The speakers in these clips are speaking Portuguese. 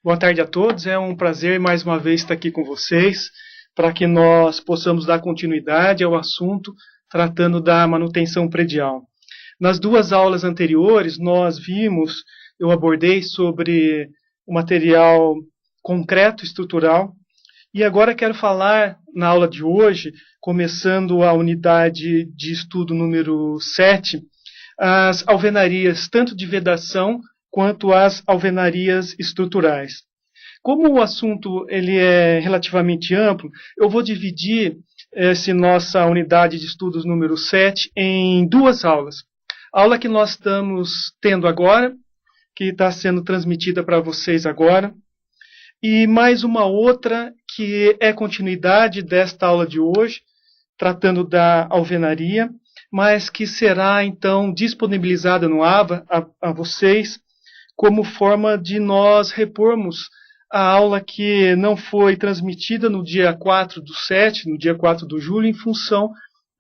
Boa tarde a todos, é um prazer mais uma vez estar aqui com vocês para que nós possamos dar continuidade ao assunto tratando da manutenção predial. Nas duas aulas anteriores eu abordei sobre o material concreto estrutural e agora quero falar na aula de hoje, começando a unidade de estudo número 7, as alvenarias tanto de vedação quanto as alvenarias estruturais. Como o assunto ele é relativamente amplo, eu vou dividir essa nossa unidade de estudos número 7 em duas aulas. A aula que nós estamos tendo agora, que está sendo transmitida para vocês agora, e mais uma outra que é continuidade desta aula de hoje, tratando da alvenaria, mas que será então disponibilizada no AVA a vocês como forma de nós repormos a aula que não foi transmitida no dia 4/7, no dia 4 de julho, em função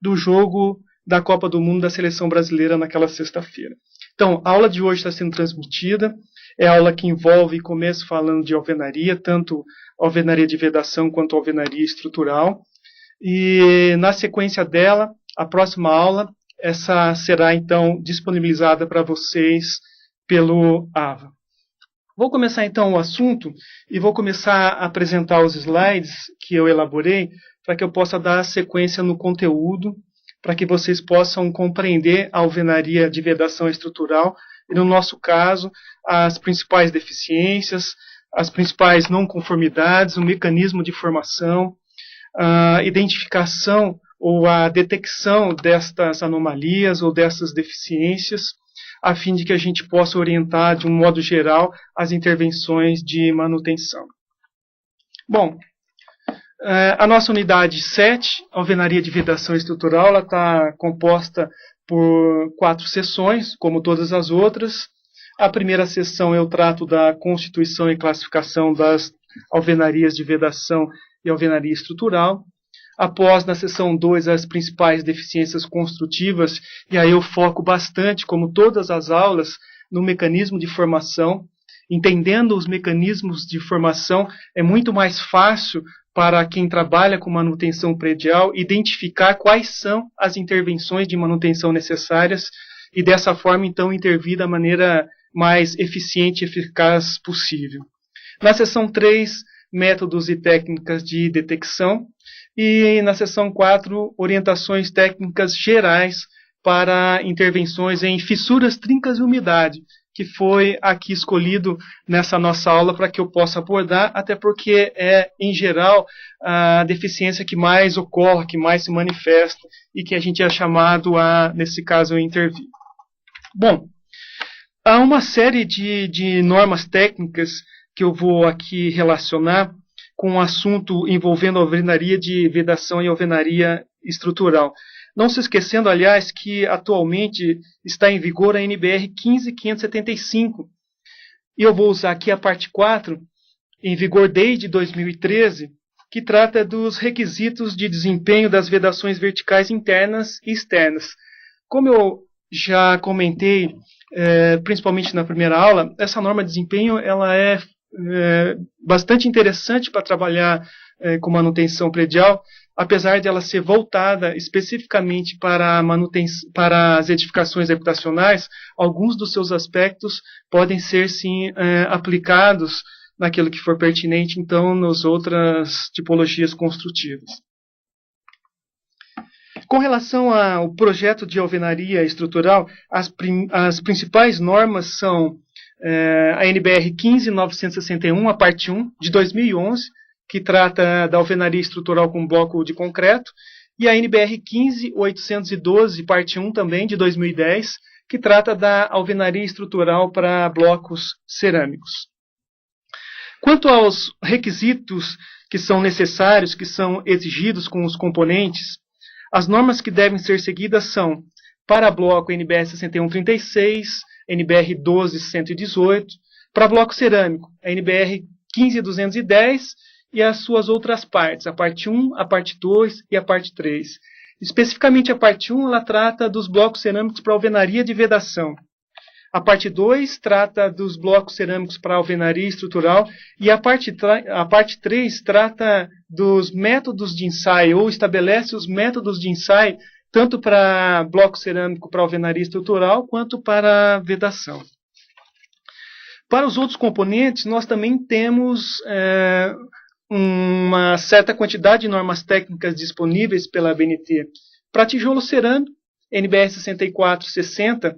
do jogo da Copa do Mundo da Seleção Brasileira naquela sexta-feira. Então, a aula de hoje está sendo transmitida, é a aula que envolve, começo falando de alvenaria, tanto alvenaria de vedação quanto alvenaria estrutural, e na sequência dela, a próxima aula, essa será então disponibilizada para vocês pelo AVA. Vou começar então o assunto e vou começar a apresentar os slides que eu elaborei para que eu possa dar sequência no conteúdo, para que vocês possam compreender a alvenaria de vedação estrutural e, no nosso caso, as principais deficiências, as principais não conformidades, o mecanismo de formação, a identificação ou a detecção destas anomalias ou dessas deficiências, a fim de que a gente possa orientar, de um modo geral, as intervenções de manutenção. Bom, a nossa unidade 7, alvenaria de vedação estrutural, ela está composta por 4 sessões, como todas as outras. A primeira sessão eu trato da constituição e classificação das alvenarias de vedação e alvenaria estrutural. Após, na sessão 2, as principais deficiências construtivas, e aí eu foco bastante, como todas as aulas, no mecanismo de formação. Entendendo os mecanismos de formação, é muito mais fácil para quem trabalha com manutenção predial identificar quais são as intervenções de manutenção necessárias e, dessa forma, então, intervir da maneira mais eficiente e eficaz possível. Na sessão 3, métodos e técnicas de detecção. E na seção 4, orientações técnicas gerais para intervenções em fissuras, trincas e umidade, que foi aqui escolhido nessa nossa aula para que eu possa abordar, até porque é, em geral, a deficiência que mais ocorre, que mais se manifesta e que a gente é chamado a, nesse caso, intervir. Bom, há uma série de normas técnicas que eu vou aqui relacionar com um assunto envolvendo alvenaria de vedação e alvenaria estrutural. Não se esquecendo, aliás, que atualmente está em vigor a NBR 15575. E eu vou usar aqui a parte 4, em vigor desde 2013, que trata dos requisitos de desempenho das vedações verticais internas e externas. Como eu já comentei, principalmente na primeira aula, essa norma de desempenho ela é bastante interessante para trabalhar com manutenção predial, apesar de ela ser voltada especificamente para as edificações habitacionais, alguns dos seus aspectos podem ser, sim, aplicados naquilo que for pertinente, então, nas outras tipologias construtivas. Com relação ao projeto de alvenaria estrutural, as principais normas são a NBR 15961, a parte 1, de 2011, que trata da alvenaria estrutural com bloco de concreto, e a NBR 15812, parte 1 também, de 2010, que trata da alvenaria estrutural para blocos cerâmicos. Quanto aos requisitos que são necessários, que são exigidos com os componentes, as normas que devem ser seguidas são, para bloco NBR 6136, NBR 12118, para bloco cerâmico, a NBR 15210 e as suas outras partes, a parte 1, a parte 2 e a parte 3. Especificamente a parte 1, ela trata dos blocos cerâmicos para alvenaria de vedação. A parte 2 trata dos blocos cerâmicos para alvenaria estrutural e a parte 3 trata dos métodos de ensaio, ou estabelece os métodos de ensaio, tanto para bloco cerâmico para alvenaria estrutural, quanto para vedação. Para os outros componentes, nós também temos uma certa quantidade de normas técnicas disponíveis pela ABNT. Para tijolo cerâmico, NBR 6460,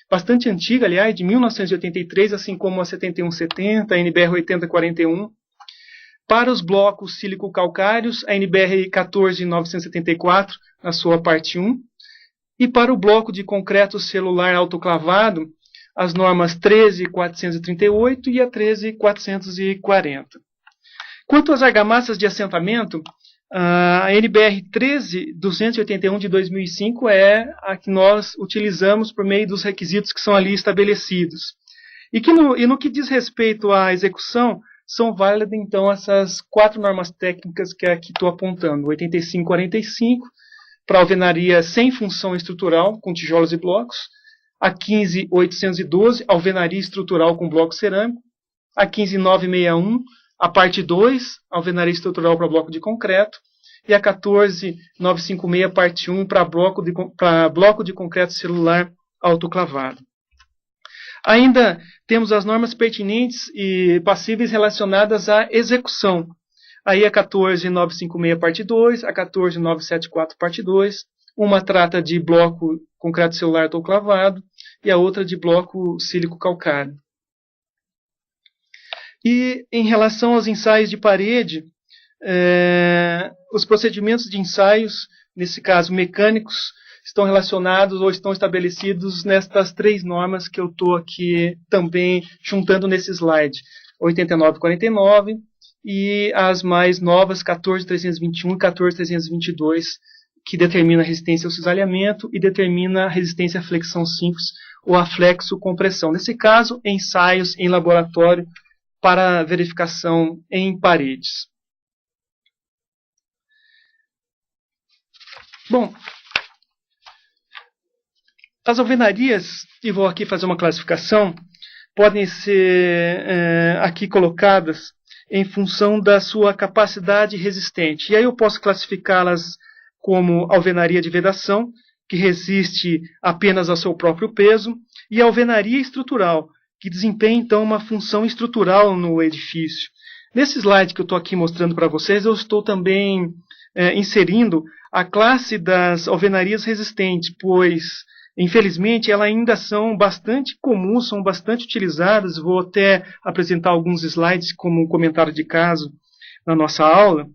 bastante antiga, aliás, de 1983, assim como a 7170, a NBR 8041. Para os blocos sílico-calcários, a NBR 14974, na sua parte 1. E para o bloco de concreto celular autoclavado, as normas 13438 e a 13440. Quanto às argamassas de assentamento, a NBR 13281 de 2005 é a que nós utilizamos por meio dos requisitos que são ali estabelecidos. E no que diz respeito à execução, são válidas então essas 4 normas técnicas que aqui estou apontando. 8545 para alvenaria sem função estrutural, com tijolos e blocos. A 15812, alvenaria estrutural com bloco cerâmico. A 15961, a parte 2, alvenaria estrutural para bloco de concreto, e a 14956, parte 1, para bloco de concreto celular autoclavado. Ainda temos as normas pertinentes e passíveis relacionadas à execução. Aí a 14956, parte 2, a 14974, parte 2, uma trata de bloco concreto celular autoclavado e a outra de bloco sílico-calcário. E em relação aos ensaios de parede, os procedimentos de ensaios, nesse caso mecânicos, estão relacionados ou estão estabelecidos nestas 3 normas que eu estou aqui também juntando nesse slide. 8949 e as mais novas 14321 e 14322, que determina a resistência ao cisalhamento e determina a resistência à flexão simples ou à flexo-compressão. Nesse caso, ensaios em laboratório para verificação em paredes. Bom, as alvenarias, e vou aqui fazer uma classificação, podem ser aqui colocadas em função da sua capacidade resistente. E aí eu posso classificá-las como alvenaria de vedação, que resiste apenas ao seu próprio peso, e alvenaria estrutural, que desempenha, então, uma função estrutural no edifício. Nesse slide que eu estou aqui mostrando para vocês, eu estou também inserindo a classe das alvenarias resistentes, pois, infelizmente, elas ainda são bastante comuns, são bastante utilizadas. Vou até apresentar alguns slides como um comentário de caso na nossa aula.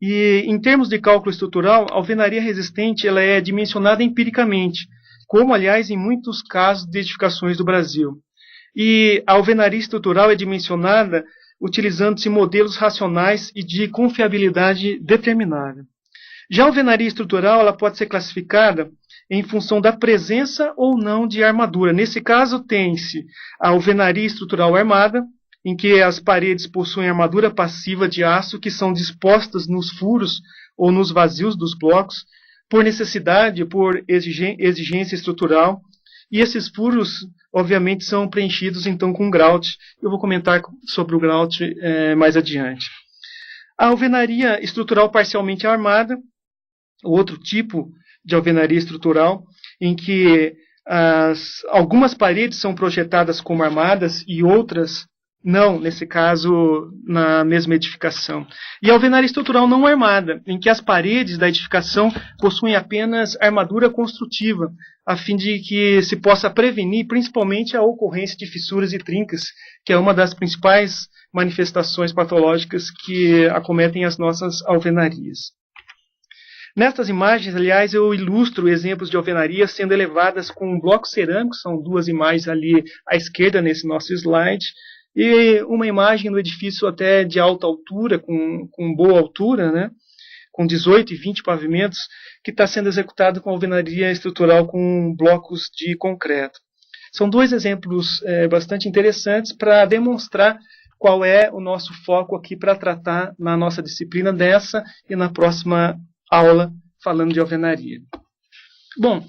E, em termos de cálculo estrutural, a alvenaria resistente ela é dimensionada empiricamente, como, aliás, em muitos casos de edificações do Brasil. E a alvenaria estrutural é dimensionada utilizando-se modelos racionais e de confiabilidade determinada. Já a alvenaria estrutural ela pode ser classificada em função da presença ou não de armadura. Nesse caso, tem-se a alvenaria estrutural armada, em que as paredes possuem armadura passiva de aço que são dispostas nos furos ou nos vazios dos blocos, por necessidade, por exigência estrutural, e esses furos, obviamente, são preenchidos, então, com grout. Eu vou comentar sobre o grout mais adiante. A alvenaria estrutural parcialmente armada, outro tipo de alvenaria estrutural, em que algumas paredes são projetadas como armadas e outras não, nesse caso, na mesma edificação. E a alvenaria estrutural não armada, em que as paredes da edificação possuem apenas armadura construtiva, a fim de que se possa prevenir principalmente a ocorrência de fissuras e trincas, que é uma das principais manifestações patológicas que acometem as nossas alvenarias. Nestas imagens, aliás, eu ilustro exemplos de alvenarias sendo elevadas com blocos cerâmicos, são 2 imagens ali à esquerda nesse nosso slide, e uma imagem do edifício até de alta altura, com boa altura, né, com 18 e 20 pavimentos, que está sendo executado com alvenaria estrutural com blocos de concreto. São 2 exemplos bastante interessantes para demonstrar qual é o nosso foco aqui para tratar na nossa disciplina dessa e na próxima aula falando de alvenaria. Bom,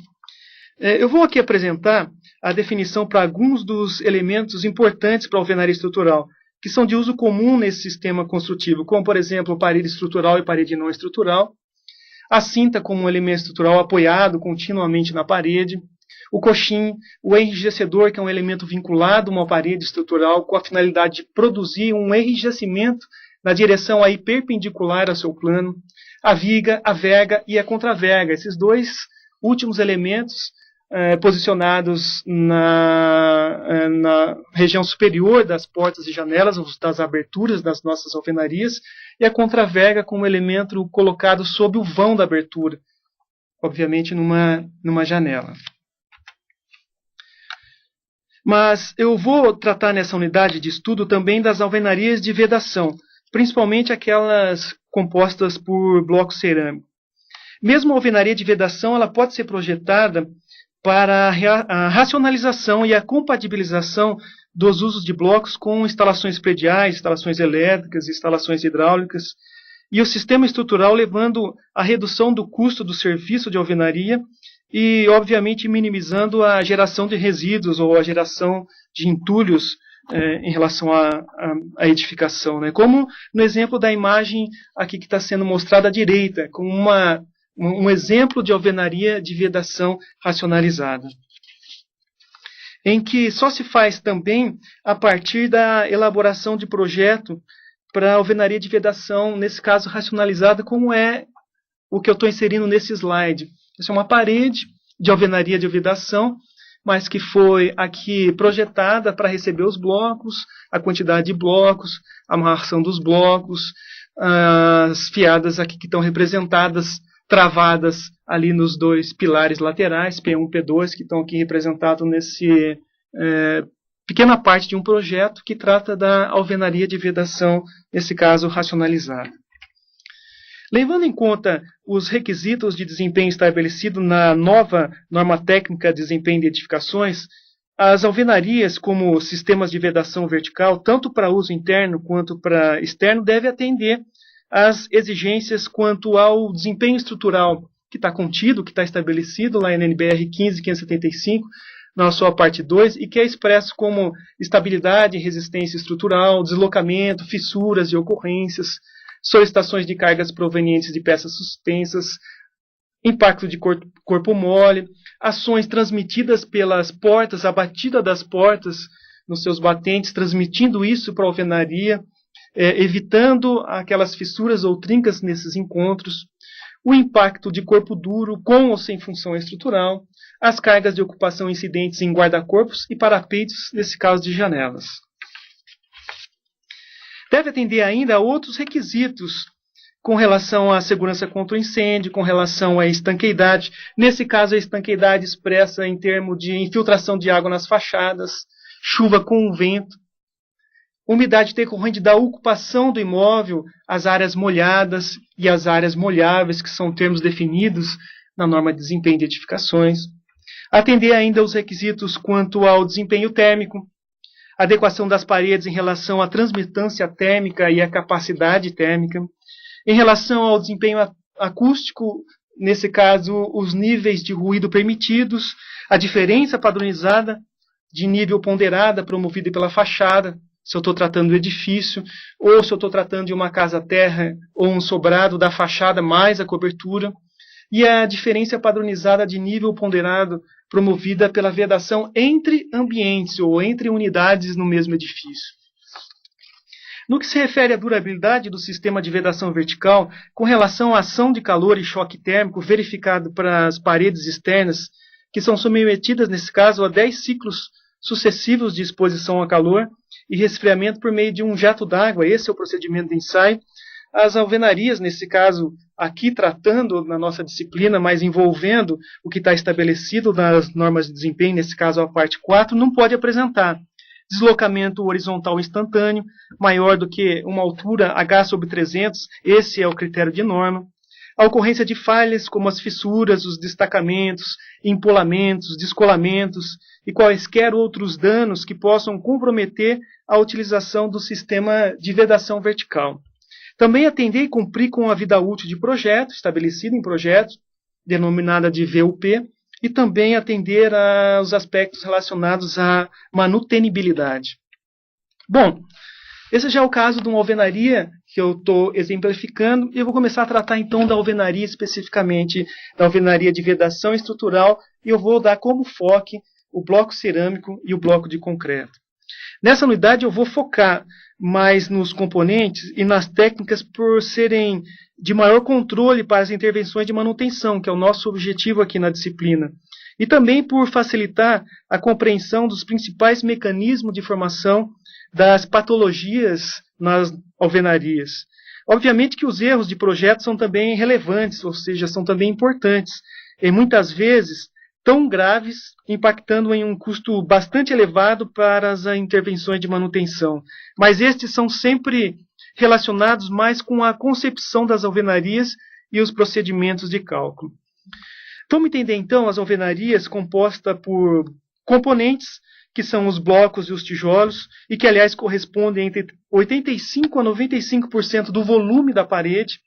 eu vou aqui apresentar a definição para alguns dos elementos importantes para a alvenaria estrutural, que são de uso comum nesse sistema construtivo, como, por exemplo, parede estrutural e parede não estrutural, a cinta como um elemento estrutural apoiado continuamente na parede, o coxim, o enrijecedor, que é um elemento vinculado a uma parede estrutural com a finalidade de produzir um enrijecimento na direção aí perpendicular ao seu plano, a viga, a verga e a contraverga. Esses dois últimos elementos posicionados na região superior das portas e janelas, das aberturas das nossas alvenarias, e a contraverga como elemento colocado sob o vão da abertura, obviamente numa janela. Mas eu vou tratar nessa unidade de estudo também das alvenarias de vedação, principalmente aquelas compostas por bloco cerâmico. Mesmo a alvenaria de vedação, ela pode ser projetada para a racionalização e a compatibilização dos usos de blocos com instalações prediais, instalações elétricas, instalações hidráulicas, e o sistema estrutural levando à redução do custo do serviço de alvenaria e, obviamente, minimizando a geração de resíduos ou a geração de entulhos em relação à edificação, né? Como no exemplo da imagem aqui que está sendo mostrada à direita, com um exemplo de alvenaria de vedação racionalizada, em que só se faz também a partir da elaboração de projeto para alvenaria de vedação, nesse caso racionalizada, como é o que eu estou inserindo nesse slide. Essa é uma parede de alvenaria de vedação, mas que foi aqui projetada para receber os blocos, a quantidade de blocos, a amarração dos blocos, as fiadas aqui que estão representadas, travadas ali nos dois pilares laterais, P1 e P2, que estão aqui representados nesse pequena parte de um projeto que trata da alvenaria de vedação, nesse caso racionalizada. Levando em conta os requisitos de desempenho estabelecido na nova norma técnica de desempenho de edificações, as alvenarias como sistemas de vedação vertical, tanto para uso interno quanto para externo, devem atender às exigências quanto ao desempenho estrutural que está contido, que está estabelecido lá em NBR 15575, na sua parte 2, e que é expresso como estabilidade e resistência estrutural, deslocamento, fissuras e ocorrências, solicitações de cargas provenientes de peças suspensas, impacto de corpo mole, ações transmitidas pelas portas, a batida das portas nos seus batentes, transmitindo isso para a alvenaria, evitando aquelas fissuras ou trincas nesses encontros, o impacto de corpo duro com ou sem função estrutural, as cargas de ocupação incidentes em guarda-corpos e parapeitos, nesse caso de janelas. Deve atender ainda a outros requisitos com relação à segurança contra o incêndio, com relação à estanqueidade. Nesse caso, a estanqueidade expressa em termos de infiltração de água nas fachadas, chuva com o vento, umidade decorrente da ocupação do imóvel, as áreas molhadas e as áreas molháveis, que são termos definidos na norma de desempenho de edificações. Atender ainda os requisitos quanto ao desempenho térmico, adequação das paredes em relação à transmitância térmica e à capacidade térmica. Em relação ao desempenho acústico, nesse caso, os níveis de ruído permitidos, a diferença padronizada de nível ponderada promovida pela fachada, se eu estou tratando do edifício, ou se eu estou tratando de uma casa-terra ou um sobrado da fachada mais a cobertura, e a diferença padronizada de nível ponderado promovida pela vedação entre ambientes ou entre unidades no mesmo edifício. No que se refere à durabilidade do sistema de vedação vertical, com relação à ação de calor e choque térmico verificado para as paredes externas, que são submetidas, nesse caso, a 10 ciclos sucessivos de exposição a calor e resfriamento por meio de um jato d'água, esse é o procedimento de ensaio. As alvenarias, nesse caso, aqui tratando na nossa disciplina, mas envolvendo o que está estabelecido nas normas de desempenho, nesse caso a parte 4, não pode apresentar deslocamento horizontal instantâneo, maior do que uma altura H/300, esse é o critério de norma. A ocorrência de falhas como as fissuras, os destacamentos, empolamentos, descolamentos e quaisquer outros danos que possam comprometer a utilização do sistema de vedação vertical. Também atender e cumprir com a vida útil de projeto, estabelecida em projeto, denominada de VUP, e também atender aos aspectos relacionados à manutenibilidade. Bom, esse já é o caso de uma alvenaria que eu estou exemplificando, e eu vou começar a tratar então da alvenaria especificamente, da alvenaria de vedação estrutural, e eu vou dar como foco o bloco cerâmico e o bloco de concreto. Nessa unidade eu vou focar mais nos componentes e nas técnicas por serem de maior controle para as intervenções de manutenção, que é o nosso objetivo aqui na disciplina. E também por facilitar a compreensão dos principais mecanismos de formação das patologias nas alvenarias. Obviamente que os erros de projeto são também relevantes, ou seja, são também importantes, e muitas vezes tão graves, impactando em um custo bastante elevado para as intervenções de manutenção. Mas estes são sempre relacionados mais com a concepção das alvenarias e os procedimentos de cálculo. Vamos entender então as alvenarias compostas por componentes, que são os blocos e os tijolos, e que aliás correspondem entre 85% a 95% do volume da parede.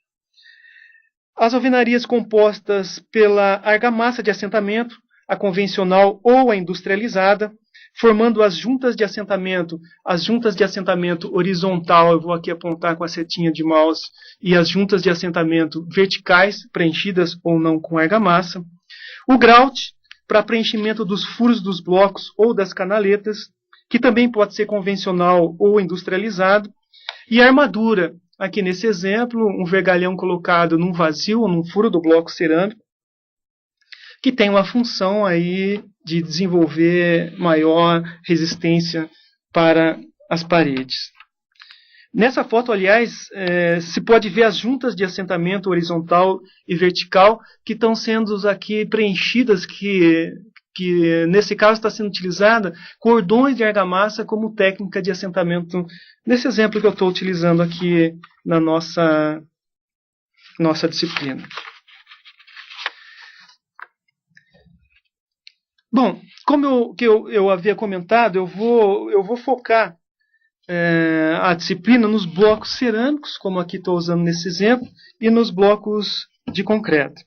As alvenarias compostas pela argamassa de assentamento, a convencional ou a industrializada, formando as juntas de assentamento horizontal, eu vou aqui apontar com a setinha de mouse, e as juntas de assentamento verticais, preenchidas ou não com argamassa. O grout, para preenchimento dos furos dos blocos ou das canaletas, que também pode ser convencional ou industrializado. E a armadura, aqui nesse exemplo, um vergalhão colocado num vazio ou num furo do bloco cerâmico, que tem uma função aí de desenvolver maior resistência para as paredes. Nessa foto, aliás, se pode ver as juntas de assentamento horizontal e vertical que estão sendo aqui preenchidas, que nesse caso está sendo utilizada cordões de argamassa como técnica de assentamento, nesse exemplo que eu estou utilizando aqui na nossa disciplina. Bom, como eu havia comentado, eu vou focar a disciplina nos blocos cerâmicos, como aqui estou usando nesse exemplo, e nos blocos de concreto.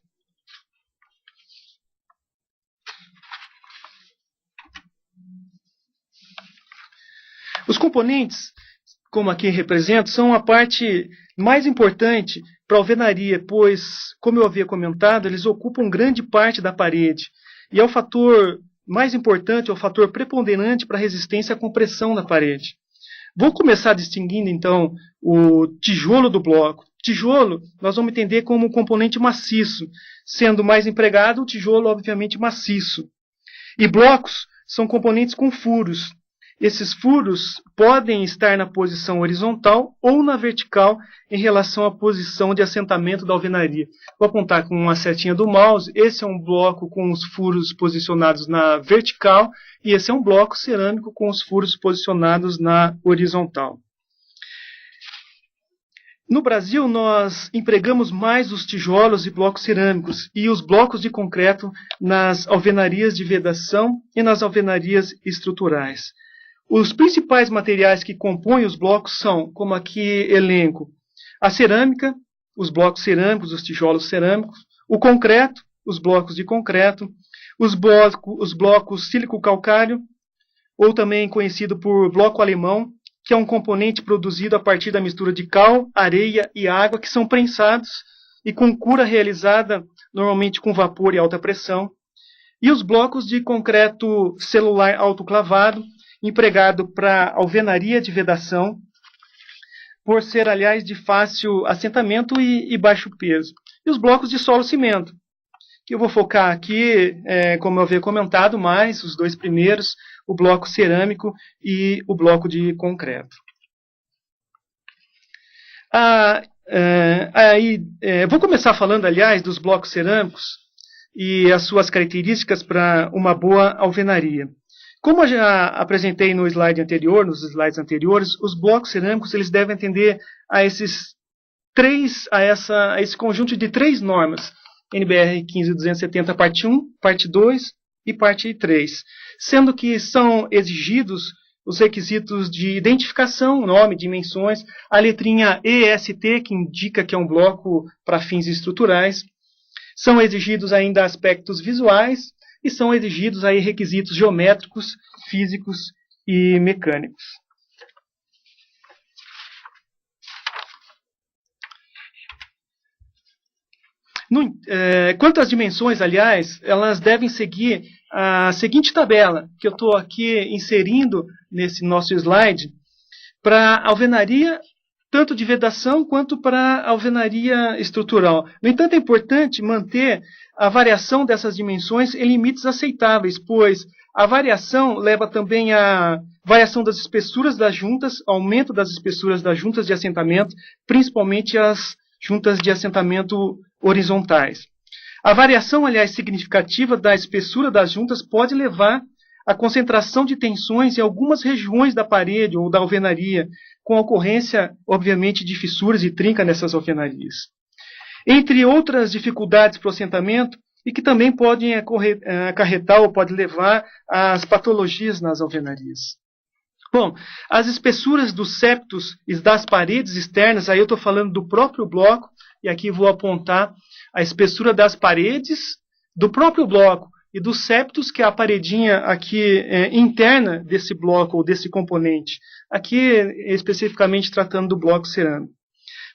Os componentes, como aqui represento, são a parte mais importante para a alvenaria, pois, como eu havia comentado, eles ocupam grande parte da parede. E é o fator mais importante, é o fator preponderante para a resistência à compressão da parede. Vou começar distinguindo, então, o tijolo do bloco. Tijolo, nós vamos entender como um componente maciço, sendo mais empregado o tijolo, obviamente, maciço. E blocos são componentes com furos. Esses furos podem estar na posição horizontal ou na vertical em relação à posição de assentamento da alvenaria. Vou apontar com uma setinha do mouse. Esse é um bloco com os furos posicionados na vertical e esse é um bloco cerâmico com os furos posicionados na horizontal. No Brasil, nós empregamos mais os tijolos e blocos cerâmicos e os blocos de concreto nas alvenarias de vedação e nas alvenarias estruturais. Os principais materiais que compõem os blocos são, como aqui elenco, a cerâmica, os blocos cerâmicos, os tijolos cerâmicos, o concreto, os blocos de concreto, os blocos sílico-calcário, ou também conhecido por bloco alemão, que é um componente produzido a partir da mistura de cal, areia e água, que são prensados e com cura realizada normalmente com vapor e alta pressão, e os blocos de concreto celular autoclavado, empregado para alvenaria de vedação, por ser, aliás, de fácil assentamento e baixo peso. E os blocos de solo-cimento, que eu vou focar aqui, como eu havia comentado, mais os dois primeiros, o bloco cerâmico e o bloco de concreto. Vou começar falando, aliás, dos blocos cerâmicos e as suas características para uma boa alvenaria. Como eu já apresentei no slide anterior, nos slides anteriores, os blocos cerâmicos eles devem atender a esse conjunto de três normas, NBR 15270, parte 1, parte 2 e parte 3, sendo que são exigidos os requisitos de identificação, nome, dimensões, a letrinha EST, que indica que é um bloco para fins estruturais, são exigidos ainda aspectos visuais, e são exigidos aí requisitos geométricos, físicos e mecânicos. Quanto às dimensões, aliás, elas devem seguir a seguinte tabela, que eu estou aqui inserindo nesse nosso slide, para alvenaria, tanto de vedação quanto para alvenaria estrutural. No entanto, é importante manter a variação dessas dimensões em limites aceitáveis, pois a variação leva também à variação das espessuras das juntas, aumento das espessuras das juntas de assentamento, principalmente as juntas de assentamento horizontais. A variação, aliás, significativa da espessura das juntas pode levar à concentração de tensões em algumas regiões da parede ou da alvenaria, com a ocorrência, obviamente, de fissuras e trinca nessas alvenarias. Entre outras dificuldades para o assentamento, e que também podem acarretar ou pode levar às patologias nas alvenarias. Bom, as espessuras dos septos e das paredes externas, aí eu estou falando do próprio bloco, e aqui vou apontar a espessura das paredes do próprio bloco e dos septos, que é a paredinha aqui interna desse bloco ou desse componente. Aqui, especificamente tratando do bloco cerâmico.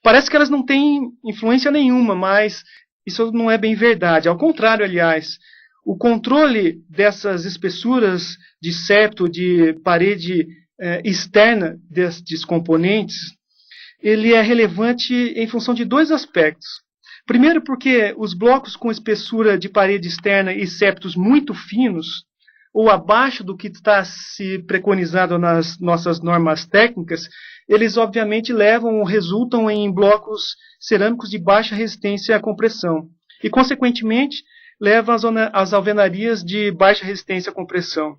Parece que elas não têm influência nenhuma, mas isso não é bem verdade. Ao contrário, aliás, o controle dessas espessuras de septo, de parede externa destes componentes, ele é relevante em função de dois aspectos. Primeiro, porque os blocos com espessura de parede externa e septos muito finos, ou abaixo do que está se preconizado nas nossas normas técnicas, eles obviamente resultam em blocos cerâmicos de baixa resistência à compressão. E, consequentemente, levam às alvenarias de baixa resistência à compressão.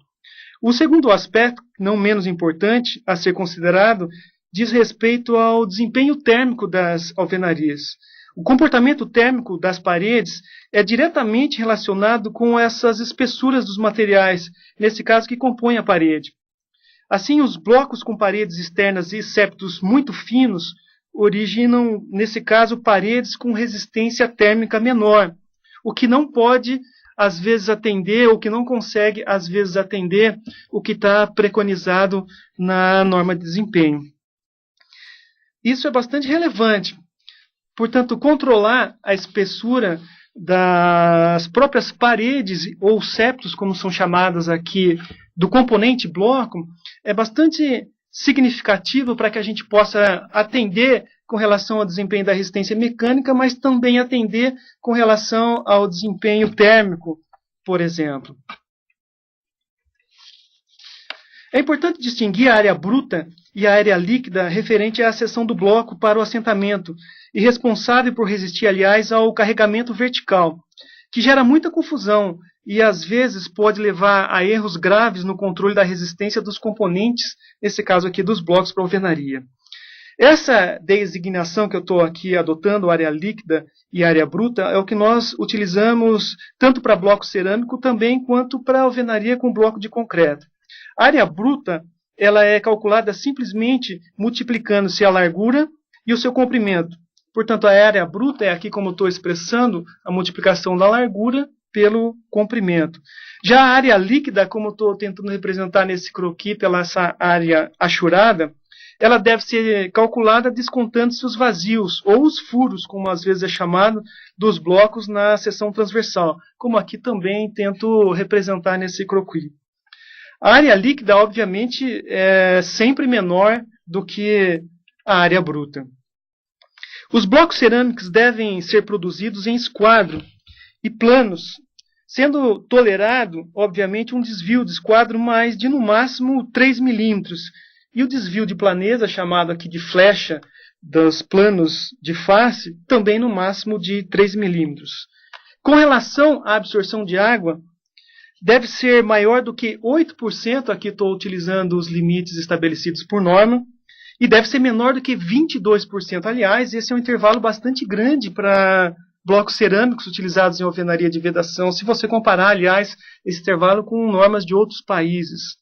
O segundo aspecto, não menos importante a ser considerado, diz respeito ao desempenho térmico das alvenarias. O comportamento térmico das paredes é diretamente relacionado com essas espessuras dos materiais, nesse caso que compõem a parede. Assim, os blocos com paredes externas e septos muito finos originam, nesse caso, paredes com resistência térmica menor, o que não pode, às vezes, atender, ou que não consegue, às vezes, atender o que está preconizado na norma de desempenho. Isso é bastante relevante. Portanto, controlar a espessura das próprias paredes ou septos, como são chamadas aqui, do componente bloco, é bastante significativo para que a gente possa atender com relação ao desempenho da resistência mecânica, mas também atender com relação ao desempenho térmico, por exemplo. É importante distinguir a área bruta e a área líquida referente à seção do bloco para o assentamento, e responsável por resistir, aliás, ao carregamento vertical, que gera muita confusão e, às vezes, pode levar a erros graves no controle da resistência dos componentes, nesse caso aqui dos blocos para alvenaria. Essa designação que eu estou aqui adotando, área líquida e área bruta, é o que nós utilizamos tanto para bloco cerâmico também quanto para alvenaria com bloco de concreto. A área bruta ela é calculada simplesmente multiplicando-se a largura e o seu comprimento. Portanto, a área bruta é aqui, como estou expressando, a multiplicação da largura pelo comprimento. Já a área líquida, como estou tentando representar nesse croquis pela essa área achurada, ela deve ser calculada descontando-se os vazios, ou os furos, como às vezes é chamado, dos blocos na seção transversal, como aqui também tento representar nesse croquis. A área líquida, obviamente, é sempre menor do que a área bruta. Os blocos cerâmicos devem ser produzidos em esquadro e planos, sendo tolerado, obviamente, um desvio de esquadro mais de, no máximo, 3 milímetros, e o desvio de planeza, chamado aqui de flecha, dos planos de face, também no máximo de 3 milímetros. Com relação à absorção de água, deve ser maior do que 8%, aqui estou utilizando os limites estabelecidos por norma, e deve ser menor do que 22%. Aliás, esse é um intervalo bastante grande para blocos cerâmicos utilizados em alvenaria de vedação, se você comparar, aliás, esse intervalo com normas de outros países.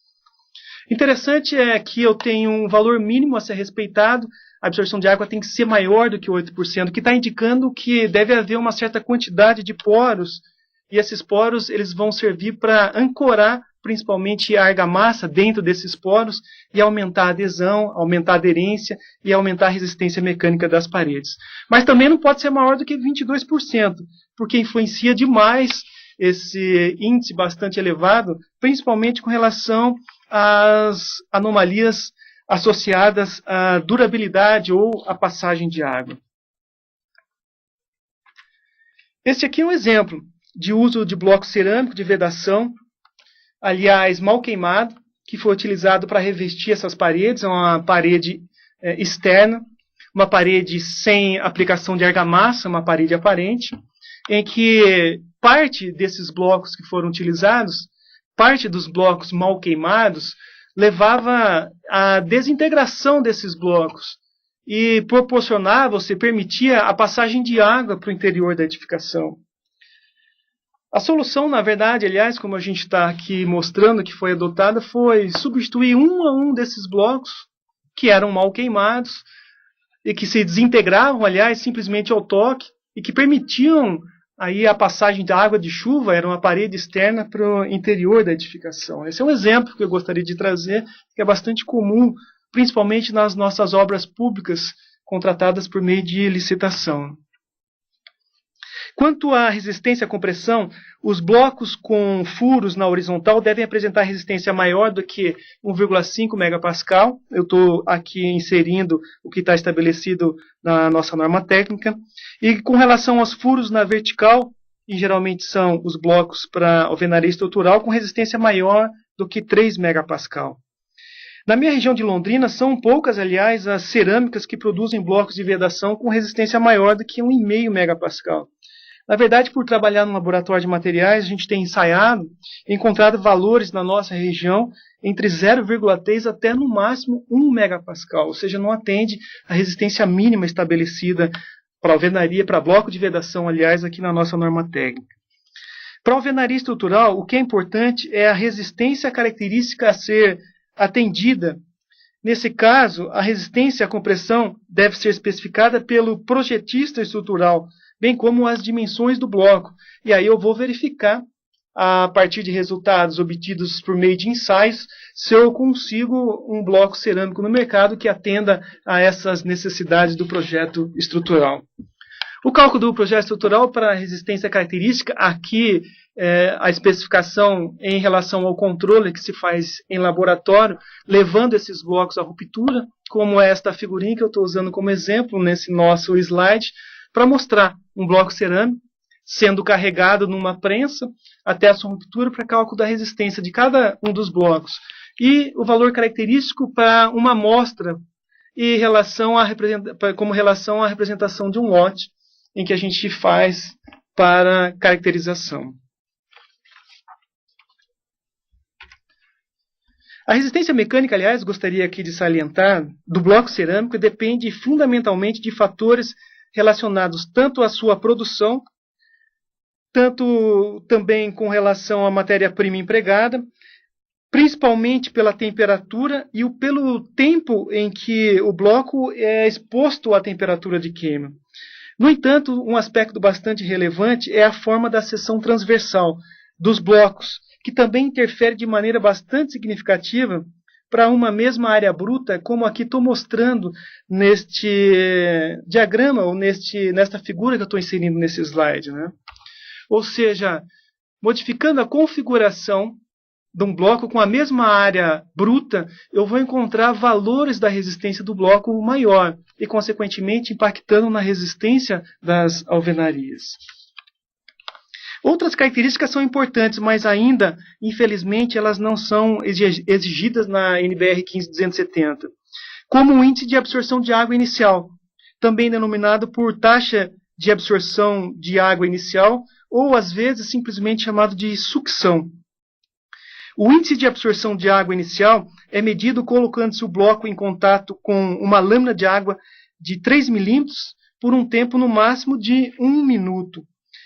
Interessante é que eu tenho um valor mínimo a ser respeitado, a absorção de água tem que ser maior do que 8%, que está indicando que deve haver uma certa quantidade de poros e esses poros eles vão servir para ancorar principalmente a argamassa dentro desses poros e aumentar a adesão, aumentar a aderência e aumentar a resistência mecânica das paredes. Mas também não pode ser maior do que 22%, porque influencia demais esse índice bastante elevado, principalmente com relação às anomalias associadas à durabilidade ou à passagem de água. Este aqui é um exemplo de uso de bloco cerâmico de vedação, aliás, mal queimado, que foi utilizado para revestir essas paredes. É uma parede externa, uma parede sem aplicação de argamassa, uma parede aparente, em que parte desses blocos que foram utilizados, parte dos blocos mal queimados, levava à desintegração desses blocos e proporcionava, ou seja, permitia a passagem de água para o interior da edificação. A solução, na verdade, aliás, como a gente está aqui mostrando que foi adotada, foi substituir um a um desses blocos que eram mal queimados e que se desintegravam, aliás, simplesmente ao toque e que permitiam aí a passagem da água de chuva, era uma parede externa para o interior da edificação. Esse é um exemplo que eu gostaria de trazer, que é bastante comum, principalmente nas nossas obras públicas contratadas por meio de licitação. Quanto à resistência à compressão, os blocos com furos na horizontal devem apresentar resistência maior do que 1,5 MPa. Eu estou aqui inserindo o que está estabelecido na nossa norma técnica. E com relação aos furos na vertical, e geralmente são os blocos para alvenaria estrutural, com resistência maior do que 3 MPa. Na minha região de Londrina, são poucas, aliás, as cerâmicas que produzem blocos de vedação com resistência maior do que 1,5 MPa. Na verdade, por trabalhar no laboratório de materiais, a gente tem ensaiado e encontrado valores na nossa região entre 0,3 até no máximo 1 MPa, ou seja, não atende à resistência mínima estabelecida para alvenaria, para bloco de vedação, aliás, aqui na nossa norma técnica. Para alvenaria estrutural, o que é importante é a resistência característica a ser atendida. Nesse caso, a resistência à compressão deve ser especificada pelo projetista estrutural, bem como as dimensões do bloco. E aí eu vou verificar, a partir de resultados obtidos por meio de ensaios, se eu consigo um bloco cerâmico no mercado que atenda a essas necessidades do projeto estrutural. O cálculo do projeto estrutural para a resistência característica, aqui a especificação em relação ao controle que se faz em laboratório, levando esses blocos à ruptura, como esta figurinha que eu estou usando como exemplo nesse nosso slide, para mostrar um bloco cerâmico sendo carregado numa prensa até a sua ruptura para cálculo da resistência de cada um dos blocos. E o valor característico para uma amostra e como relação à representação de um lote em que a gente faz para caracterização. A resistência mecânica, aliás, gostaria aqui de salientar, do bloco cerâmico depende fundamentalmente de fatores relacionados tanto à sua produção, tanto também com relação à matéria-prima empregada, principalmente pela temperatura e pelo tempo em que o bloco é exposto à temperatura de queima. No entanto, um aspecto bastante relevante é a forma da seção transversal dos blocos, que também interfere de maneira bastante significativa para uma mesma área bruta, como aqui estou mostrando neste diagrama, ou nesta figura que eu estou inserindo nesse slide, né? Ou seja, modificando a configuração de um bloco com a mesma área bruta, eu vou encontrar valores da resistência do bloco maior e, consequentemente, impactando na resistência das alvenarias. Outras características são importantes, mas ainda, infelizmente, elas não são exigidas na NBR 15270, como o índice de absorção de água inicial, também denominado por taxa de absorção de água inicial, ou às vezes simplesmente chamado de sucção. O índice de absorção de água inicial é medido colocando-se o bloco em contato com uma lâmina de água de 3 milímetros por um tempo no máximo de 1 minuto.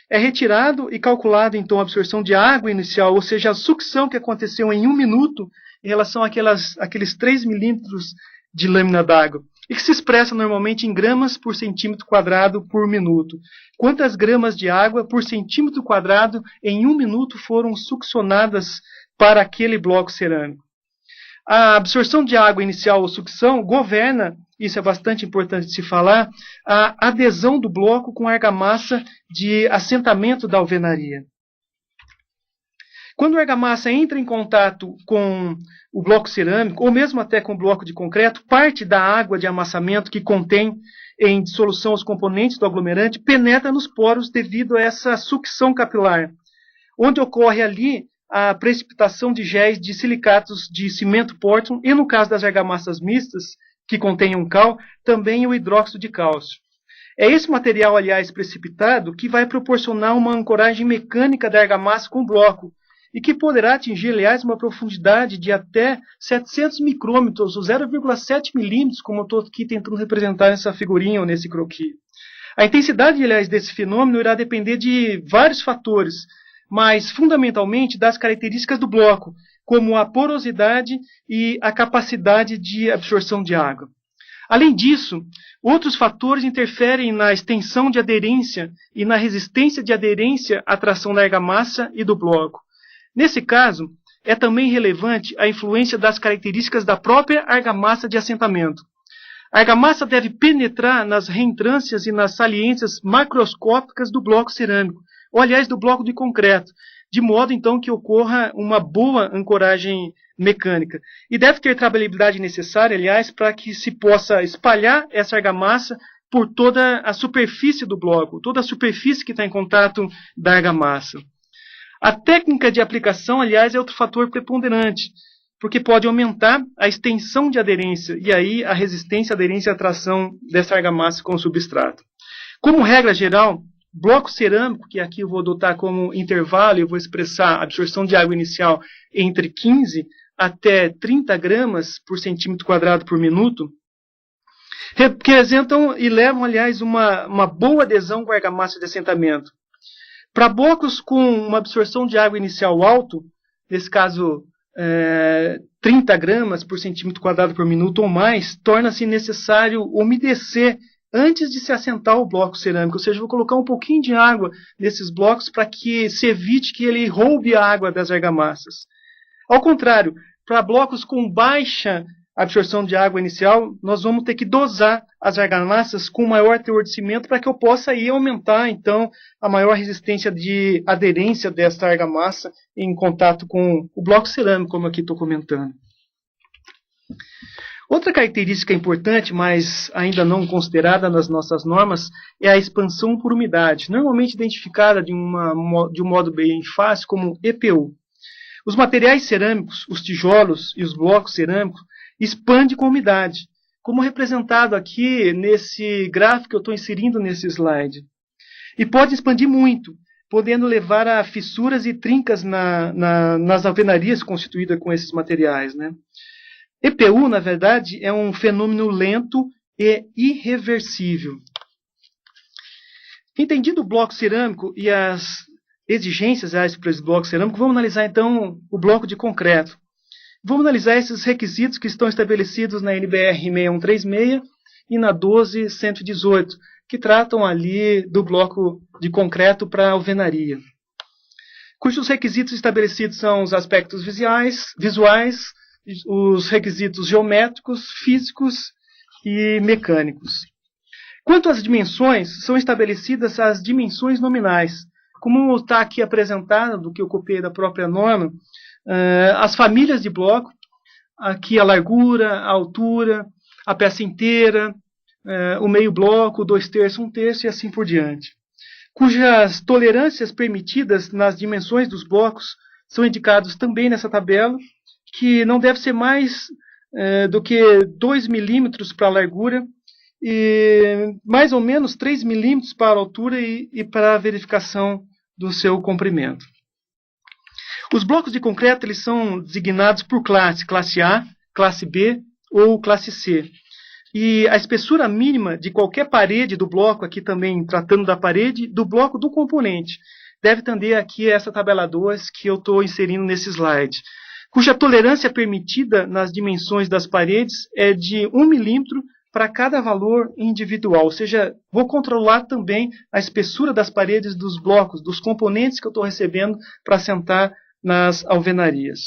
É retirado e calculado então a absorção de água inicial, ou seja, a sucção que aconteceu em 1 minuto em relação àqueles 3 milímetros de lâmina d'água. e que se expressa normalmente em gramas por centímetro quadrado por minuto. Quantas gramas de água por centímetro quadrado em 1 minuto foram succionadas para aquele bloco cerâmico? A absorção de água inicial ou sucção governa, isso é bastante importante de se falar, a adesão do bloco com a argamassa de assentamento da alvenaria. Quando a argamassa entra em contato com o bloco cerâmico, ou mesmo até com o bloco de concreto, parte da água de amassamento que contém em dissolução os componentes do aglomerante penetra nos poros devido a essa sucção capilar, onde ocorre ali a precipitação de géis de silicatos de cimento Portland e, no caso das argamassas mistas, que contêm cal, também o hidróxido de cálcio. É esse material, aliás, precipitado que vai proporcionar uma ancoragem mecânica da argamassa com o bloco, e que poderá atingir, aliás, uma profundidade de até 700 micrômetros, ou 0,7 milímetros, como eu estou aqui tentando representar nessa figurinha ou nesse croquis. A intensidade, aliás, desse fenômeno irá depender de vários fatores, mas fundamentalmente das características do bloco, como a porosidade e a capacidade de absorção de água. Além disso, outros fatores interferem na extensão de aderência e na resistência de aderência à tração da argamassa e do bloco. Nesse caso, é também relevante a influência das características da própria argamassa de assentamento. A argamassa deve penetrar nas reentrâncias e nas saliências macroscópicas do bloco cerâmico, ou aliás do bloco de concreto, de modo então que ocorra uma boa ancoragem mecânica. E deve ter trabalhabilidade necessária, aliás, para que se possa espalhar essa argamassa por toda a superfície do bloco, toda a superfície que está em contato da argamassa. A técnica de aplicação, aliás, é outro fator preponderante, porque pode aumentar a extensão de aderência e aí a resistência, aderência e atração dessa argamassa com o substrato. Como regra geral, bloco cerâmico, que aqui eu vou adotar como intervalo e eu vou expressar a absorção de água inicial entre 15 até 30 gramas por centímetro quadrado por minuto, representam e levam, aliás, uma boa adesão com a argamassa de assentamento. Para blocos com uma absorção de água inicial alto, nesse caso 30 gramas por centímetro quadrado por minuto ou mais, torna-se necessário umedecer antes de se assentar o bloco cerâmico, ou seja, vou colocar um pouquinho de água nesses blocos para que se evite que ele roube a água das argamassas. Ao contrário, para blocos com baixa absorção de água inicial, nós vamos ter que dosar as argamassas com maior teor de cimento para que eu possa aí aumentar, então, a maior resistência de aderência desta argamassa em contato com o bloco cerâmico, como aqui estou comentando. Outra característica importante, mas ainda não considerada nas nossas normas, é a expansão por umidade, normalmente identificada de um modo bem fácil como EPU. Os materiais cerâmicos, os tijolos e os blocos cerâmicos, expandem com umidade, como representado aqui nesse gráfico que eu estou inserindo nesse slide. E pode expandir muito, podendo levar a fissuras e trincas nas alvenarias constituídas com esses materiais, né? EPU, na verdade, é um fenômeno lento e irreversível. Entendido o bloco cerâmico e as exigências para esse bloco cerâmico, vamos analisar então o bloco de concreto. Vamos analisar esses requisitos que estão estabelecidos na NBR 6136 e na 12118, que tratam ali do bloco de concreto para a alvenaria, cujos requisitos estabelecidos são os aspectos visuais, os requisitos geométricos, físicos e mecânicos. Quanto às dimensões, são estabelecidas as dimensões nominais. Como está aqui apresentado, do que eu copiei da própria norma, as famílias de bloco, aqui a largura, a altura, a peça inteira, o meio bloco, 2/3, 1/3 e assim por diante. Cujas tolerâncias permitidas nas dimensões dos blocos são indicados também nessa tabela, que não deve ser mais do que 2 milímetros para a largura e mais ou menos 3 milímetros para a altura e para a verificação do seu comprimento. Os blocos de concreto eles são designados por classe A, classe B ou classe C. E a espessura mínima de qualquer parede do bloco, aqui também tratando da parede, do bloco do componente, deve tender aqui a essa tabela 2 que eu estou inserindo nesse slide, cuja tolerância permitida nas dimensões das paredes é de 1 milímetro para cada valor individual, ou seja, vou controlar também a espessura das paredes dos blocos, dos componentes que eu estou recebendo para assentar nas alvenarias.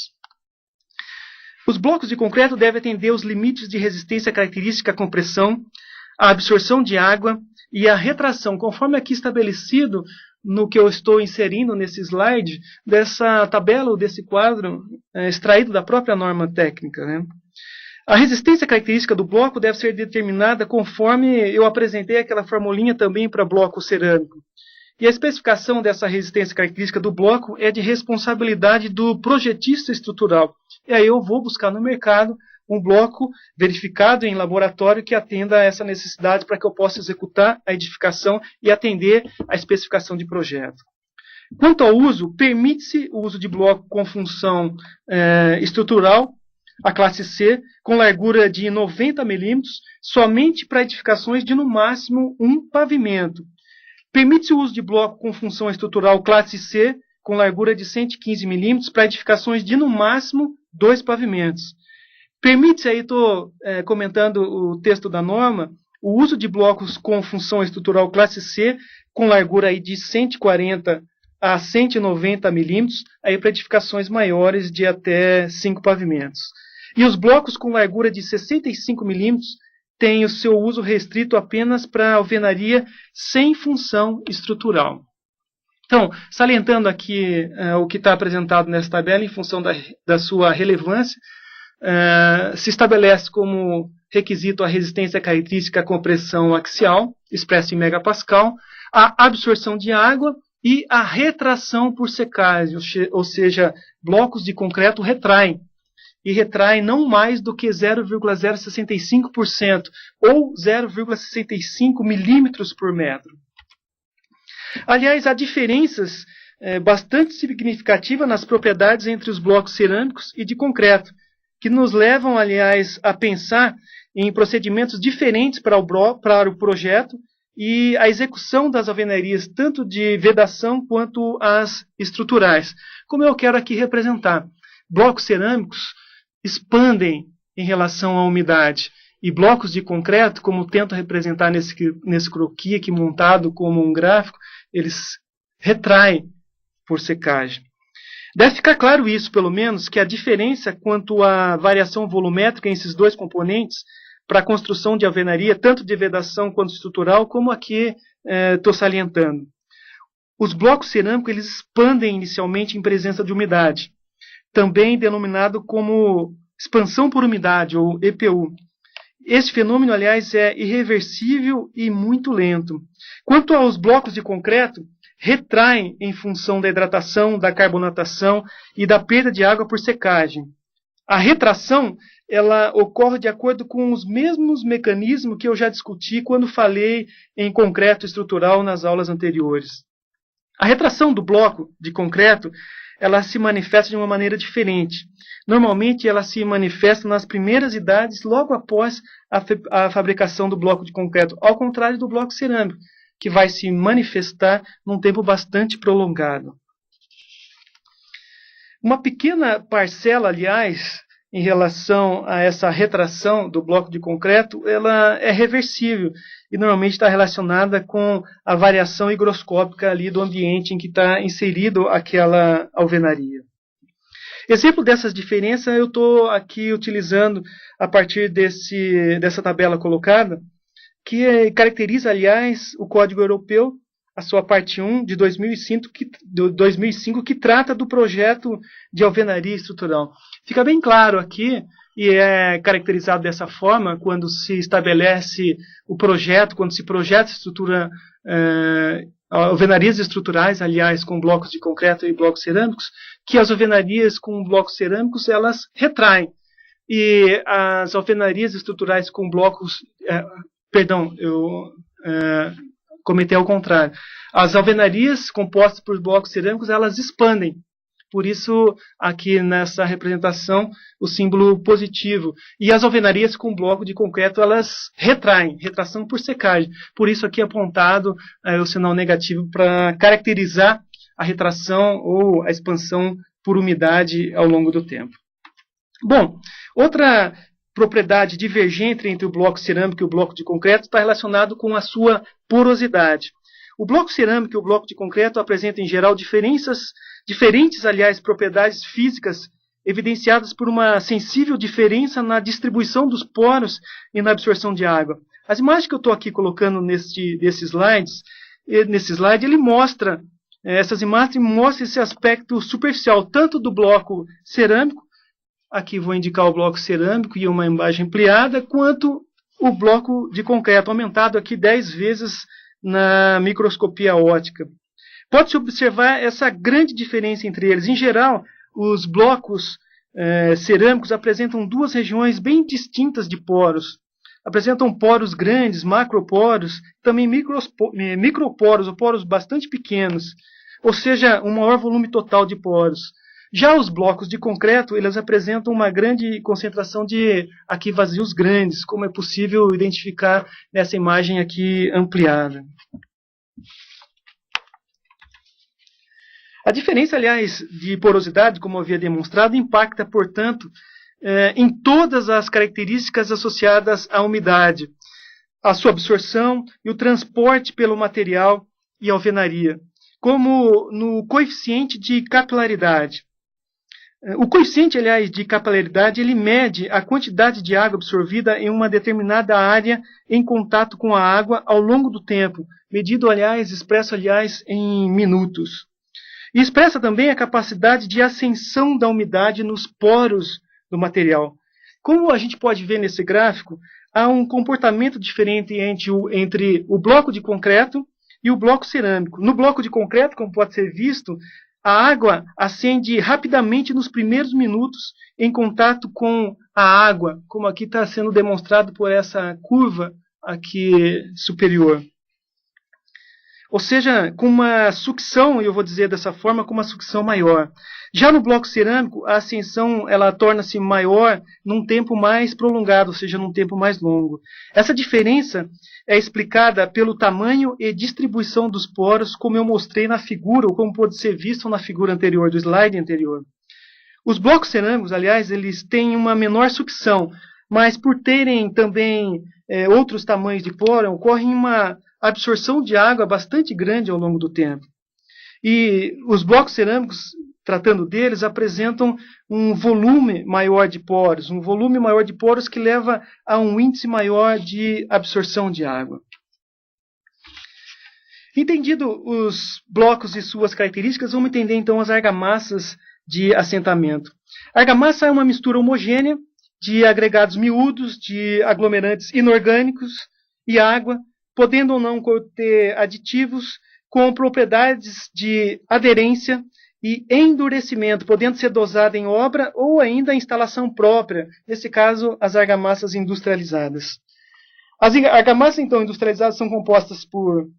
Os blocos de concreto devem atender os limites de resistência característica à compressão, à absorção de água e à retração, conforme aqui estabelecido no que eu estou inserindo nesse slide, dessa tabela ou desse quadro extraído da própria norma técnica, né? A resistência característica do bloco deve ser determinada conforme eu apresentei aquela formulinha também para bloco cerâmico. E a especificação dessa resistência característica do bloco é de responsabilidade do projetista estrutural. E aí eu vou buscar no mercado um bloco verificado em laboratório que atenda a essa necessidade para que eu possa executar a edificação e atender à especificação de projeto. Quanto ao uso, permite-se o uso de bloco com função estrutural, a classe C, com largura de 90 mm, somente para edificações de no máximo um pavimento. Permite-se o uso de bloco com função estrutural classe C, com largura de 115 mm, para edificações de no máximo 2 pavimentos. Permite-se, aí estou comentando o texto da norma, o uso de blocos com função estrutural classe C, com largura aí de 140 a 190 milímetros, aí para edificações maiores de até 5 pavimentos. E os blocos com largura de 65 milímetros têm o seu uso restrito apenas para alvenaria sem função estrutural. Então, salientando aqui o que está apresentado nessa tabela em função da sua relevância, se estabelece como requisito a resistência característica à compressão axial, expressa em megapascal, a absorção de água e a retração por secagem, ou seja, blocos de concreto retraem, e retraem não mais do que 0,065% ou 0,65 milímetros por metro. Aliás, há diferenças bastante significativas nas propriedades entre os blocos cerâmicos e de concreto, que nos levam, aliás, a pensar em procedimentos diferentes para o projeto e a execução das alvenarias, tanto de vedação quanto as estruturais. Como eu quero aqui representar, blocos cerâmicos expandem em relação à umidade, e blocos de concreto, como tento representar nesse croquis aqui montado como um gráfico, eles retraem por secagem. Deve ficar claro isso, pelo menos, que a diferença quanto à variação volumétrica em esses dois componentes para a construção de alvenaria, tanto de vedação quanto estrutural, como aqui estou salientando. Os blocos cerâmicos eles expandem inicialmente em presença de umidade, também denominado como expansão por umidade, ou EPU. Esse fenômeno, aliás, é irreversível e muito lento. Quanto aos blocos de concreto, retraem em função da hidratação, da carbonatação e da perda de água por secagem. A retração ela ocorre de acordo com os mesmos mecanismos que eu já discuti quando falei em concreto estrutural nas aulas anteriores. A retração do bloco de concreto ela se manifesta de uma maneira diferente. Normalmente ela se manifesta nas primeiras idades, logo após a fabricação do bloco de concreto, ao contrário do bloco cerâmico, que vai se manifestar num tempo bastante prolongado. Uma pequena parcela, aliás, em relação a essa retração do bloco de concreto, ela é reversível e normalmente está relacionada com a variação higroscópica ali do ambiente em que está inserido aquela alvenaria. Exemplo dessas diferenças eu estou aqui utilizando a partir dessa tabela colocada, que caracteriza, aliás, o Código Europeu, a sua parte 1 de 2005, que trata do projeto de alvenaria estrutural. Fica bem claro aqui, e é caracterizado dessa forma, quando se estabelece o projeto, quando se projeta estrutura, alvenarias estruturais, aliás, com blocos de concreto e blocos cerâmicos, que as alvenarias com blocos cerâmicos, elas retraem. E as alvenarias estruturais com blocos... eu comentei ao contrário. As alvenarias compostas por blocos cerâmicos, elas expandem. Por isso, aqui nessa representação, o símbolo positivo. E as alvenarias com bloco de concreto, elas retraem, retração por secagem. Por isso aqui apontado o sinal negativo para caracterizar a retração ou a expansão por umidade ao longo do tempo. Bom, outra propriedade divergente entre o bloco cerâmico e o bloco de concreto está relacionado com a sua porosidade. O bloco cerâmico e o bloco de concreto apresentam, em geral, diferentes, aliás, propriedades físicas evidenciadas por uma sensível diferença na distribuição dos poros e na absorção de água. As imagens que eu estou aqui colocando nesse slide, ele mostra, essas imagens mostram esse aspecto superficial, tanto do bloco cerâmico, aqui vou indicar o bloco cerâmico e uma imagem ampliada, quanto o bloco de concreto, aumentado aqui 10 vezes na microscopia óptica. Pode-se observar essa grande diferença entre eles. Em geral, os blocos cerâmicos apresentam duas regiões bem distintas de poros. Apresentam poros grandes, macroporos, também microporos, ou poros bastante pequenos, ou seja, um maior volume total de poros. Já os blocos de concreto, eles apresentam uma grande concentração de aqui vazios grandes, como é possível identificar nessa imagem aqui ampliada. A diferença, aliás, de porosidade, como eu havia demonstrado, impacta, portanto, em todas as características associadas à umidade, a sua absorção e o transporte pelo material e alvenaria, como no coeficiente de capilaridade. O coeficiente, aliás, de capilaridade, ele mede a quantidade de água absorvida em uma determinada área em contato com a água ao longo do tempo, medido, aliás, expresso, aliás, em minutos. E expressa também a capacidade de ascensão da umidade nos poros do material. Como a gente pode ver nesse gráfico, há um comportamento diferente entre o bloco de concreto e o bloco cerâmico. No bloco de concreto, como pode ser visto, a água ascende rapidamente nos primeiros minutos em contato com a água, como aqui está sendo demonstrado por essa curva aqui superior. Ou seja, com uma sucção, eu vou dizer dessa forma, com uma sucção maior. Já no bloco cerâmico, a ascensão ela torna-se maior num tempo mais prolongado, ou seja, num tempo mais longo. Essa diferença é explicada pelo tamanho e distribuição dos poros, como eu mostrei na figura, ou como pode ser visto na figura anterior, do slide anterior. Os blocos cerâmicos, aliás, eles têm uma menor sucção, mas por terem também outros tamanhos de poro, ocorre uma absorção de água bastante grande ao longo do tempo. E os blocos cerâmicos, tratando deles, apresentam um volume maior de poros, que leva a um índice maior de absorção de água. Entendido os blocos e suas características, vamos entender então as argamassas de assentamento. A argamassa é uma mistura homogênea de agregados miúdos, de aglomerantes inorgânicos e água, podendo ou não conter aditivos com propriedades de aderência e endurecimento, podendo ser dosada em obra ou ainda em instalação própria, nesse caso, as argamassas industrializadas. As argamassas, então, industrializadas são compostas por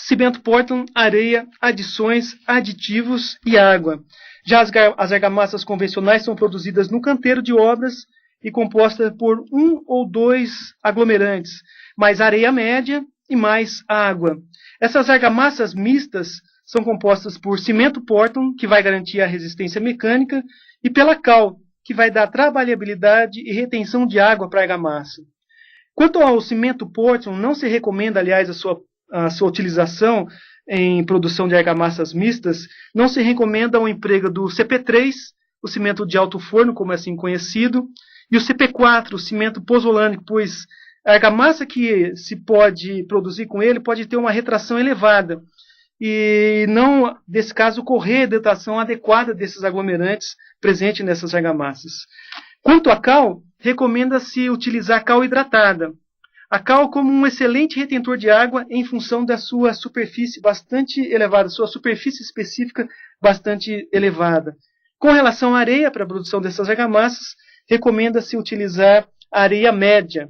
cimento Portland, areia, adições, aditivos e água. Já as argamassas convencionais são produzidas no canteiro de obras e compostas por 1 ou 2 aglomerantes, mais areia média e mais água. Essas argamassas mistas são compostas por cimento Portland, que vai garantir a resistência mecânica, e pela cal, que vai dar trabalhabilidade e retenção de água para a argamassa. Quanto ao cimento Portland, não se recomenda, aliás, a sua utilização em produção de argamassas mistas, não se recomenda o emprego do CP3, o cimento de alto forno, como é assim conhecido, e o CP4, o cimento pozolânico, pois a argamassa que se pode produzir com ele pode ter uma retração elevada e não, nesse caso, ocorrer a hidratação adequada desses aglomerantes presentes nessas argamassas. Quanto à cal, recomenda-se utilizar cal hidratada. A cal como um excelente retentor de água em função da sua superfície bastante elevada, sua superfície específica bastante elevada. Com relação à areia, para a produção dessas argamassas, recomenda-se utilizar areia média.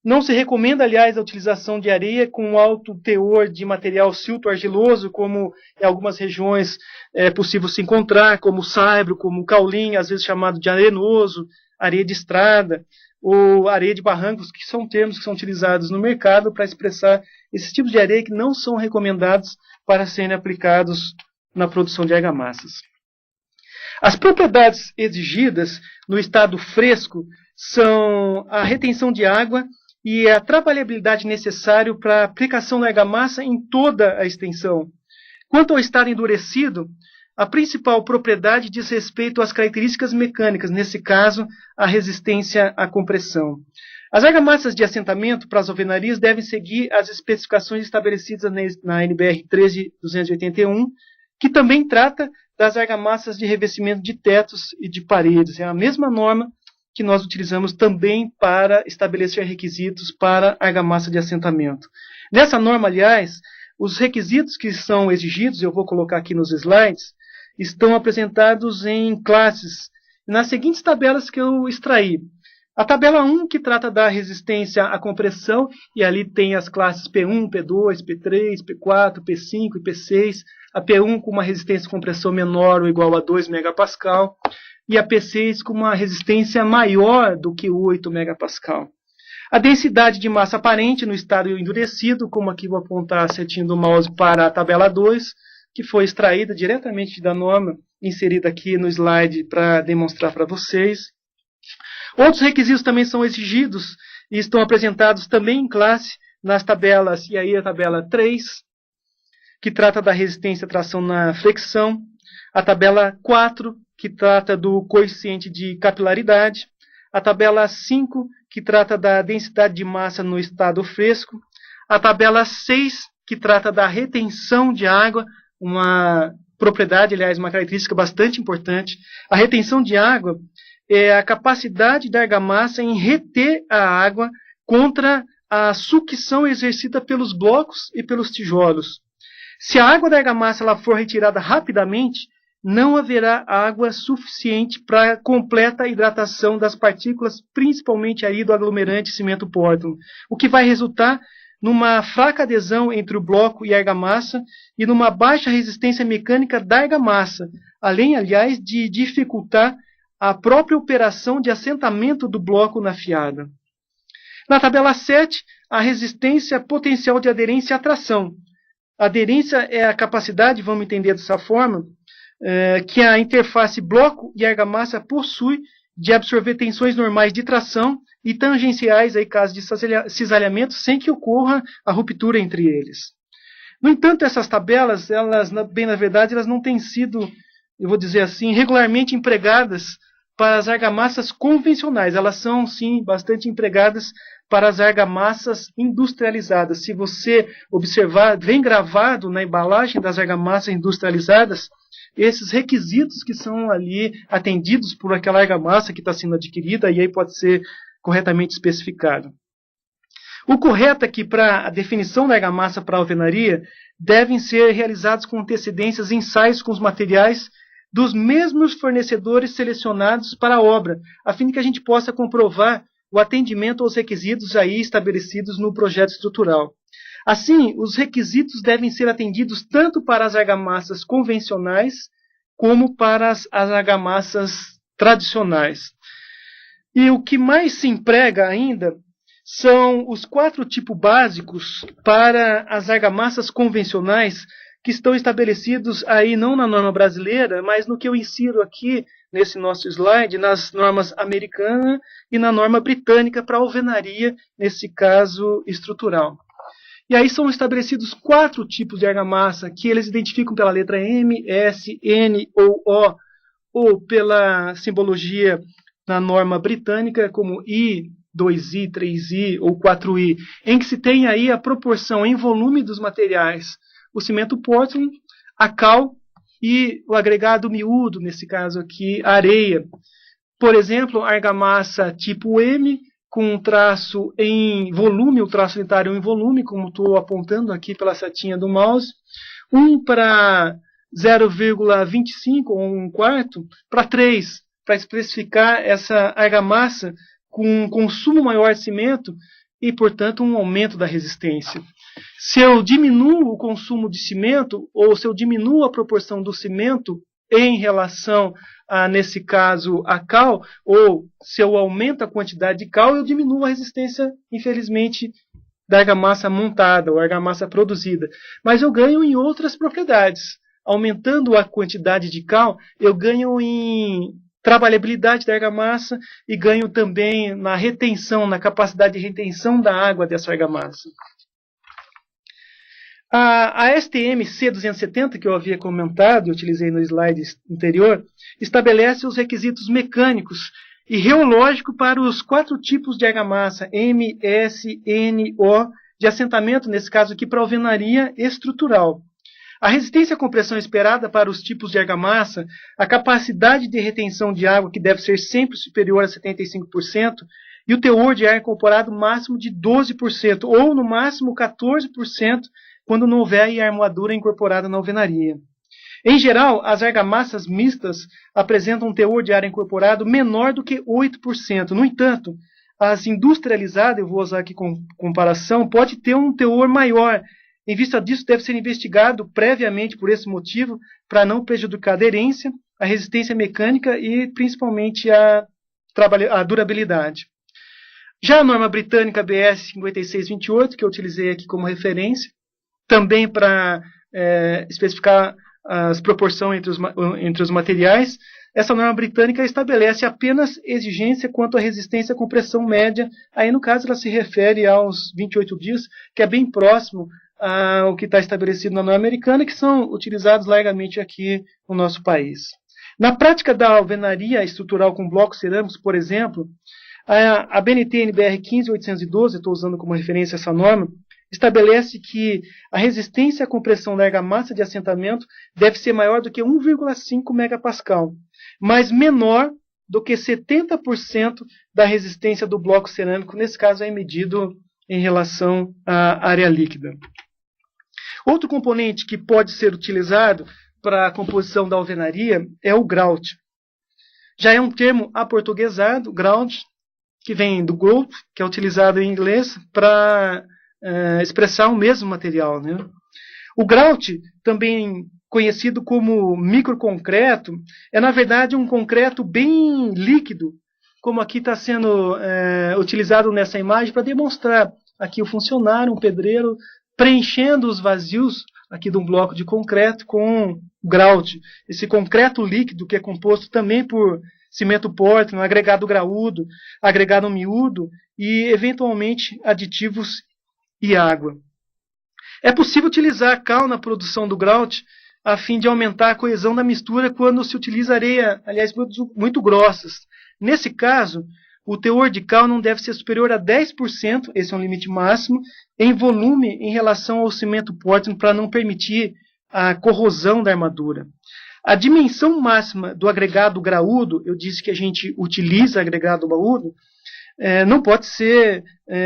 Não se recomenda, aliás, a utilização de areia com alto teor de material silto-argiloso, como em algumas regiões é possível se encontrar, como o saibro, como o caulim, às vezes chamado de arenoso, areia de estrada, ou areia de barrancos, que são termos que são utilizados no mercado para expressar esses tipos de areia que não são recomendados para serem aplicados na produção de argamassas. As propriedades exigidas no estado fresco são a retenção de água e a trabalhabilidade necessária para a aplicação da argamassa em toda a extensão. Quanto ao estado endurecido, a principal propriedade diz respeito às características mecânicas, nesse caso, a resistência à compressão. As argamassas de assentamento para as alvenarias devem seguir as especificações estabelecidas na NBR 13281, que também trata das argamassas de revestimento de tetos e de paredes. É a mesma norma que nós utilizamos também para estabelecer requisitos para argamassa de assentamento. Nessa norma, aliás, os requisitos que são exigidos, eu vou colocar aqui nos slides, estão apresentados em classes, nas seguintes tabelas que eu extraí. A tabela 1, que trata da resistência à compressão, e ali tem as classes P1, P2, P3, P4, P5 e P6. A P1 com uma resistência à compressão menor ou igual a 2 MPa, e a P6 com uma resistência maior do que 8 MPa. A densidade de massa aparente no estado endurecido, como aqui vou apontar a setinha do mouse para a tabela 2, que foi extraída diretamente da norma, inserida aqui no slide para demonstrar para vocês. Outros requisitos também são exigidos e estão apresentados também em classe nas tabelas, e aí a tabela 3, que trata da resistência à tração na flexão, a tabela 4, que trata do coeficiente de capilaridade, a tabela 5, que trata da densidade de massa no estado fresco, a tabela 6, que trata da retenção de água, uma propriedade, aliás, uma característica bastante importante. A retenção de água é a capacidade da argamassa em reter a água contra a sucção exercida pelos blocos e pelos tijolos. Se a água da argamassa ela for retirada rapidamente, não haverá água suficiente para completa hidratação das partículas, principalmente aí do aglomerante cimento Portland, o que vai resultar numa fraca adesão entre o bloco e a argamassa e numa baixa resistência mecânica da argamassa, além, aliás, de dificultar a própria operação de assentamento do bloco na fiada. Na tabela 7, a resistência potencial de aderência à tração. A aderência é a capacidade, vamos entender dessa forma, que a interface bloco e argamassa possui de absorver tensões normais de tração e tangenciais, em caso de cisalhamento, sem que ocorra a ruptura entre eles. No entanto, essas tabelas, elas, bem na verdade, elas não têm sido, eu vou dizer assim, regularmente empregadas para as argamassas convencionais. Elas são, sim, bastante empregadas para as argamassas industrializadas. Se você observar, vem gravado na embalagem das argamassas industrializadas esses requisitos que são ali atendidos por aquela argamassa que está sendo adquirida, e aí pode ser corretamente especificado. O correto é que, para a definição da argamassa para a alvenaria, devem ser realizados com antecedências ensaios com os materiais dos mesmos fornecedores selecionados para a obra, a fim de que a gente possa comprovar o atendimento aos requisitos aí estabelecidos no projeto estrutural. Assim, os requisitos devem ser atendidos tanto para as argamassas convencionais como para as argamassas tradicionais. E o que mais se emprega ainda são os 4 tipos básicos para as argamassas convencionais, que estão estabelecidos aí não na norma brasileira, mas no que eu insiro aqui nesse nosso slide, nas normas americanas e na norma britânica para alvenaria, nesse caso estrutural. E aí são estabelecidos 4 tipos de argamassa, que eles identificam pela letra M, S, N ou O, ou pela simbologia na norma britânica, como I, 2I, 3I ou 4I, em que se tem aí a proporção em volume dos materiais, o cimento Portland, a cal e o agregado miúdo, nesse caso aqui, a areia. Por exemplo, argamassa tipo M, com um traço em volume, o traço unitário em volume, como estou apontando aqui pela setinha do mouse, 1 para 0,25 ou 1/4 para 3, para especificar essa argamassa com um consumo maior de cimento e, portanto, um aumento da resistência. Se eu diminuo o consumo de cimento, ou se eu diminuo a proporção do cimento em relação a, nesse caso, a cal, ou se eu aumento a quantidade de cal, eu diminuo a resistência, infelizmente, da argamassa montada, ou argamassa produzida. Mas eu ganho em outras propriedades. Aumentando a quantidade de cal, eu ganho em trabalhabilidade da argamassa e ganho também na retenção, na capacidade de retenção da água dessa argamassa. A STM C270, que eu havia comentado e utilizei no slide anterior, estabelece os requisitos mecânicos e reológicos para os 4 tipos de argamassa, M, S, N, O, de assentamento, nesse caso aqui, para alvenaria estrutural. A resistência à compressão esperada para os tipos de argamassa, a capacidade de retenção de água, que deve ser sempre superior a 75%, e o teor de ar incorporado máximo de 12%, ou no máximo 14%, quando não houver armadura incorporada na alvenaria. Em geral, as argamassas mistas apresentam um teor de ar incorporado menor do que 8%. No entanto, as industrializadas, eu vou usar aqui com comparação, pode ter um teor maior. Em vista disso, deve ser investigado previamente por esse motivo, para não prejudicar a aderência, a resistência mecânica e principalmente a durabilidade. Já a norma britânica BS 5628, que eu utilizei aqui como referência, também para especificar as proporções entre os materiais, essa norma britânica estabelece apenas exigência quanto à resistência à compressão média. Aí, no caso, ela se refere aos 28 dias, que é bem próximo ao que está estabelecido na norma americana, que são utilizados largamente aqui no nosso país. Na prática da alvenaria estrutural com blocos cerâmicos, por exemplo, a BNT NBR 15812, estou usando como referência essa norma, estabelece que a resistência à compressão da argamassa de assentamento deve ser maior do que 1,5 megapascal, mas menor do que 70% da resistência do bloco cerâmico, nesse caso é medido em relação à área líquida. Outro componente que pode ser utilizado para a composição da alvenaria é o grout. Já é um termo aportuguesado, grout, que vem do grout, que é utilizado em inglês para expressar o mesmo material, né? O grout, também conhecido como microconcreto, é na verdade um concreto bem líquido, como aqui está sendo utilizado nessa imagem para demonstrar aqui o funcionário, um pedreiro, preenchendo os vazios aqui de um bloco de concreto com grout. Esse concreto líquido que é composto também por cimento Portland, agregado graúdo, agregado miúdo e eventualmente aditivos e água. É possível utilizar cal na produção do grout a fim de aumentar a coesão da mistura quando se utiliza areia, aliás, muito grossas. Nesse caso, o teor de cal não deve ser superior a 10%, esse é um limite máximo, em volume em relação ao cimento Portland para não permitir a corrosão da armadura. A dimensão máxima do agregado graúdo, eu disse que a gente utiliza agregado graúdo, não pode ser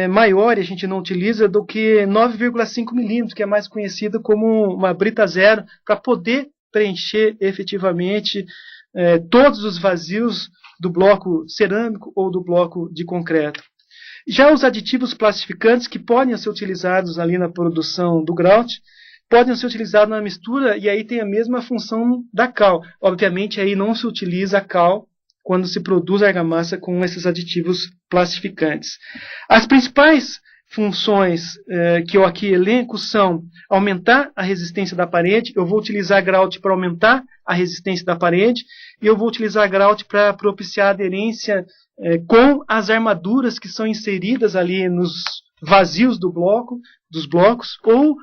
maior, e a gente não utiliza, do que 9,5 milímetros, que é mais conhecido como uma brita zero, para poder preencher efetivamente todos os vazios do bloco cerâmico ou do bloco de concreto. Já os aditivos plastificantes que podem ser utilizados ali na produção do grout, podem ser utilizados na mistura, e aí tem a mesma função da cal. Obviamente, aí não se utiliza a cal quando se produz argamassa com esses aditivos plastificantes. As principais funções que eu aqui elenco são aumentar a resistência da parede, eu vou utilizar grout para aumentar a resistência da parede, e eu vou utilizar grout para propiciar aderência com as armaduras que são inseridas ali nos vazios dos blocos, ou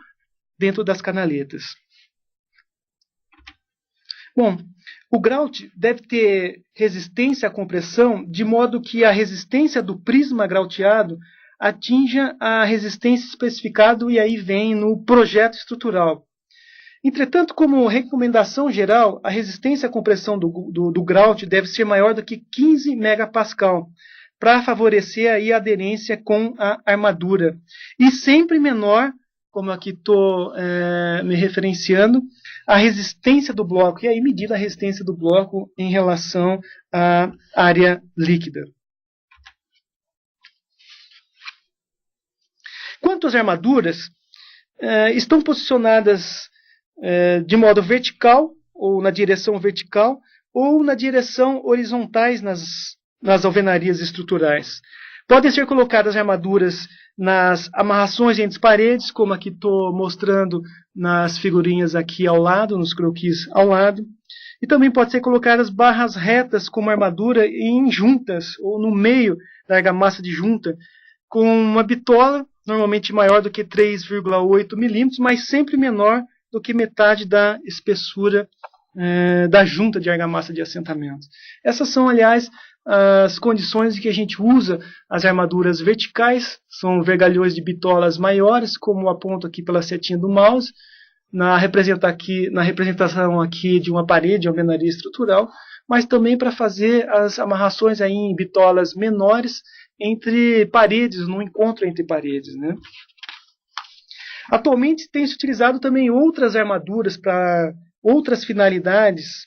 dentro das canaletas. Bom, o grout deve ter resistência à compressão, de modo que a resistência do prisma grouteado atinja a resistência especificada, e aí vem no projeto estrutural. Entretanto, como recomendação geral, a resistência à compressão do grout deve ser maior do que 15 megapascal, para favorecer aí a aderência com a armadura. E sempre menor, como aqui estou me referenciando, a resistência do bloco, e aí medida a resistência do bloco em relação à área líquida. Quanto às armaduras, estão posicionadas de modo vertical, ou na direção vertical, ou na direção horizontais nas alvenarias estruturais. Podem ser colocadas armaduras nas amarrações entre as paredes, como aqui estou mostrando nas figurinhas aqui ao lado, nos croquis ao lado. E também pode ser colocadas barras retas como armadura em juntas, ou no meio da argamassa de junta, com uma bitola, normalmente maior do que 3,8 milímetros, mas sempre menor do que metade da espessura da junta de argamassa de assentamento. Essas são, aliás, as condições em que a gente usa as armaduras verticais, são vergalhões de bitolas maiores, como aponto aqui pela setinha do mouse, na representação aqui de uma parede de alvenaria estrutural, mas também para fazer as amarrações aí em bitolas menores entre paredes, no encontro entre paredes, né? Atualmente tem-se utilizado também outras armaduras para outras finalidades,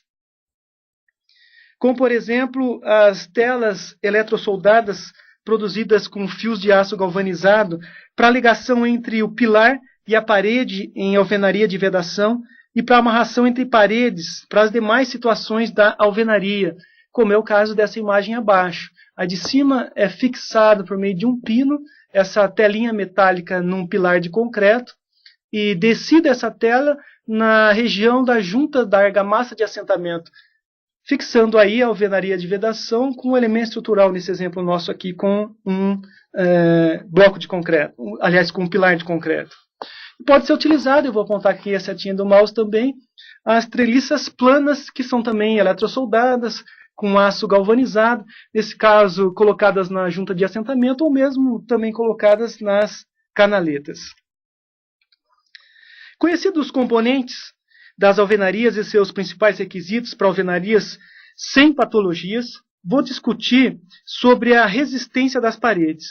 como, por exemplo, as telas eletrosoldadas produzidas com fios de aço galvanizado para ligação entre o pilar e a parede em alvenaria de vedação e para amarração entre paredes para as demais situações da alvenaria, como é o caso dessa imagem abaixo. A de cima é fixada por meio de um pino, essa telinha metálica num pilar de concreto, e descida essa tela na região da junta da argamassa de assentamento, fixando aí a alvenaria de vedação com um elemento estrutural, nesse exemplo nosso aqui, com um bloco de concreto, aliás, com um pilar de concreto. Pode ser utilizado, eu vou apontar aqui a setinha do mouse também, as treliças planas, que são também eletrosoldadas, com aço galvanizado, nesse caso colocadas na junta de assentamento, ou mesmo também colocadas nas canaletas. Conhecidos os componentes das alvenarias e seus principais requisitos para alvenarias sem patologias, vou discutir sobre a resistência das paredes.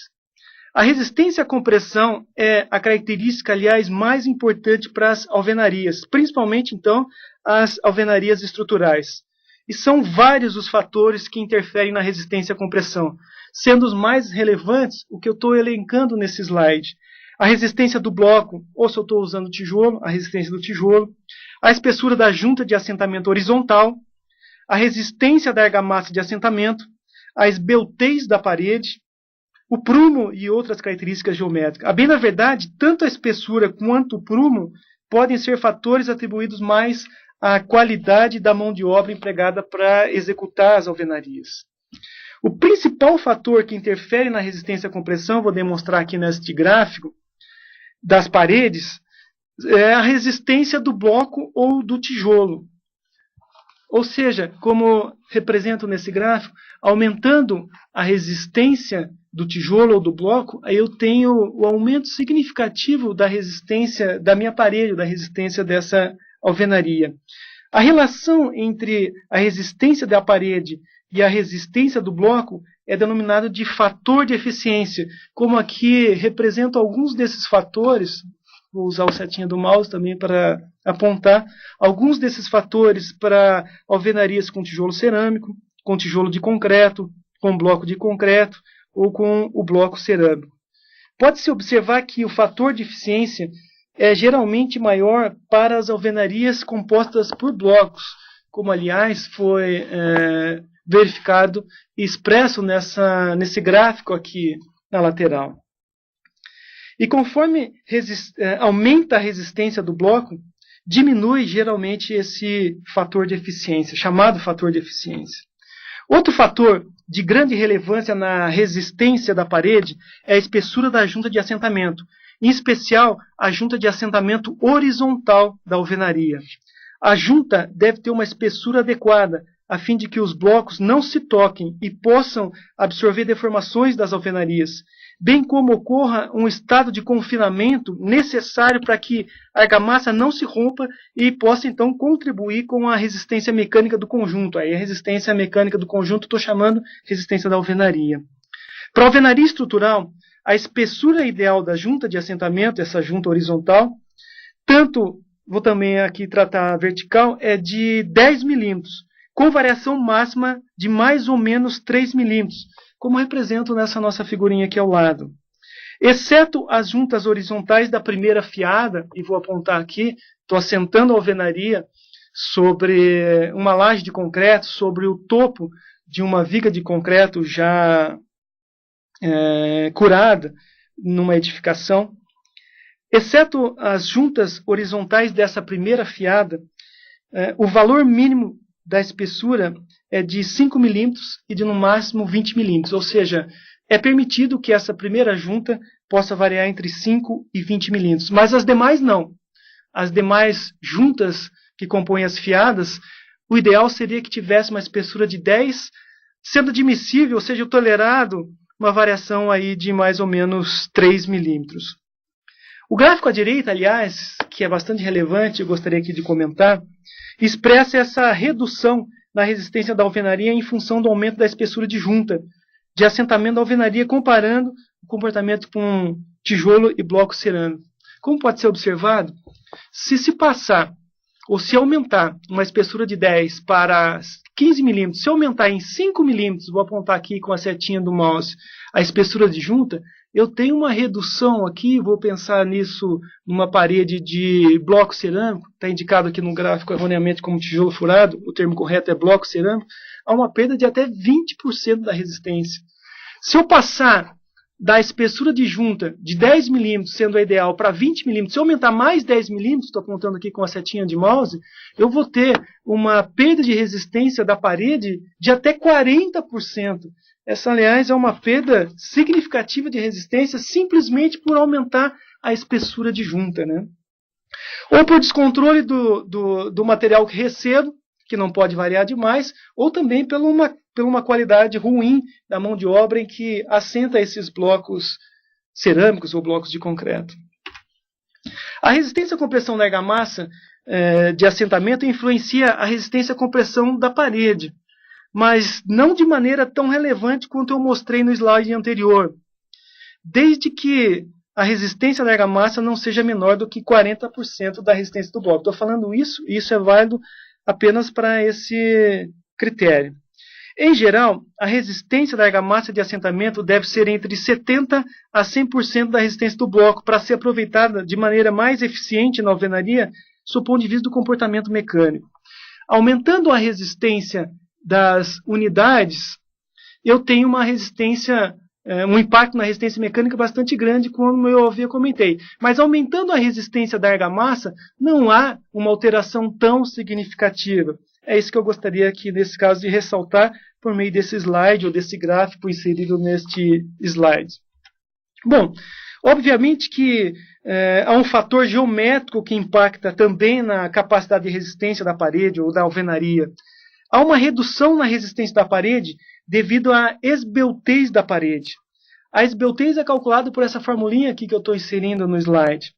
A resistência à compressão é a característica, aliás, mais importante para as alvenarias, principalmente, então, as alvenarias estruturais. E são vários os fatores que interferem na resistência à compressão, sendo os mais relevantes o que eu estou elencando nesse slide. A resistência do bloco, ou se eu estou usando tijolo, a resistência do tijolo, a espessura da junta de assentamento horizontal, a resistência da argamassa de assentamento, a esbeltez da parede, o prumo e outras características geométricas. A bem na verdade, tanto a espessura quanto o prumo podem ser fatores atribuídos mais à qualidade da mão de obra empregada para executar as alvenarias. O principal fator que interfere na resistência à compressão, vou demonstrar aqui neste gráfico, das paredes, é a resistência do bloco ou do tijolo. Ou seja, como represento nesse gráfico, aumentando a resistência do tijolo ou do bloco, aí eu tenho o aumento significativo da resistência da minha parede, da resistência dessa alvenaria. A relação entre a resistência da parede e a resistência do bloco é denominada de fator de eficiência. Como aqui represento alguns desses fatores, vou usar o setinha do mouse também para apontar, alguns desses fatores para alvenarias com tijolo cerâmico, com tijolo de concreto, com bloco de concreto ou com o bloco cerâmico. Pode-se observar que o fator de eficiência é geralmente maior para as alvenarias compostas por blocos, como aliás foi verificado e expresso nesse gráfico aqui na lateral. E conforme aumenta a resistência do bloco, diminui geralmente esse fator de eficiência, chamado fator de eficiência. Outro fator de grande relevância na resistência da parede é a espessura da junta de assentamento, em especial a junta de assentamento horizontal da alvenaria. A junta deve ter uma espessura adequada, a fim de que os blocos não se toquem e possam absorver deformações das alvenarias, bem como ocorra um estado de confinamento necessário para que a argamassa não se rompa e possa, então, contribuir com a resistência mecânica do conjunto. Aí a resistência mecânica do conjunto estou chamando resistência da alvenaria. Para a alvenaria estrutural, a espessura ideal da junta de assentamento, essa junta horizontal, tanto, vou também aqui tratar a vertical, é de 10 milímetros, com variação máxima de mais ou menos 3 milímetros, como represento nessa nossa figurinha aqui ao lado. Exceto as juntas horizontais da primeira fiada, e vou apontar aqui, estou assentando a alvenaria sobre uma laje de concreto, sobre o topo de uma viga de concreto já curada numa edificação, exceto as juntas horizontais dessa primeira fiada, o valor mínimo da espessura é de 5 milímetros e de no máximo 20 milímetros, ou seja, é permitido que essa primeira junta possa variar entre 5 e 20 milímetros, mas as demais não. As demais juntas que compõem as fiadas, o ideal seria que tivesse uma espessura de 10, sendo admissível, ou seja, tolerado, uma variação aí de mais ou menos 3 milímetros. O gráfico à direita, aliás, que é bastante relevante, eu gostaria aqui de comentar, expressa essa redução na resistência da alvenaria em função do aumento da espessura de junta, de assentamento da alvenaria, comparando o comportamento com tijolo e bloco cerâmico. Como pode ser observado, se passar, ou se aumentar uma espessura de 10 para 15 milímetros, se aumentar em 5 milímetros, vou apontar aqui com a setinha do mouse, a espessura de junta, eu tenho uma redução aqui, vou pensar nisso numa parede de bloco cerâmico, está indicado aqui no gráfico erroneamente como tijolo furado, o termo correto é bloco cerâmico, há uma perda de até 20% da resistência. Se eu passar da espessura de junta de 10 milímetros, sendo a ideal, para 20 milímetros, se eu aumentar mais 10 milímetros, estou apontando aqui com a setinha de mouse, eu vou ter uma perda de resistência da parede de até 40%. Essa, aliás, é uma perda significativa de resistência simplesmente por aumentar a espessura de junta, né? Ou por descontrole do material que recebo, que não pode variar demais, ou também por uma qualidade ruim da mão de obra em que assenta esses blocos cerâmicos ou blocos de concreto. A resistência à compressão da argamassa de assentamento influencia a resistência à compressão da parede, mas não de maneira tão relevante quanto eu mostrei no slide anterior, desde que a resistência da argamassa não seja menor do que 40% da resistência do bloco. Estou falando isso, e isso é válido apenas para esse critério. Em geral, a resistência da argamassa de assentamento deve ser entre 70% a 100% da resistência do bloco para ser aproveitada de maneira mais eficiente na alvenaria, sob o ponto de vista do comportamento mecânico. Aumentando a resistência das unidades, eu tenho uma resistência, um impacto na resistência mecânica bastante grande, como eu havia comentei. Mas aumentando a resistência da argamassa, não há uma alteração tão significativa. É isso que eu gostaria aqui, nesse caso, de ressaltar por meio desse slide, ou desse gráfico inserido neste slide. Bom, obviamente que há um fator geométrico que impacta também na capacidade de resistência da parede ou da alvenaria. Há uma redução na resistência da parede devido à esbeltez da parede. A esbeltez é calculada por essa formulinha aqui que eu estou inserindo no slide.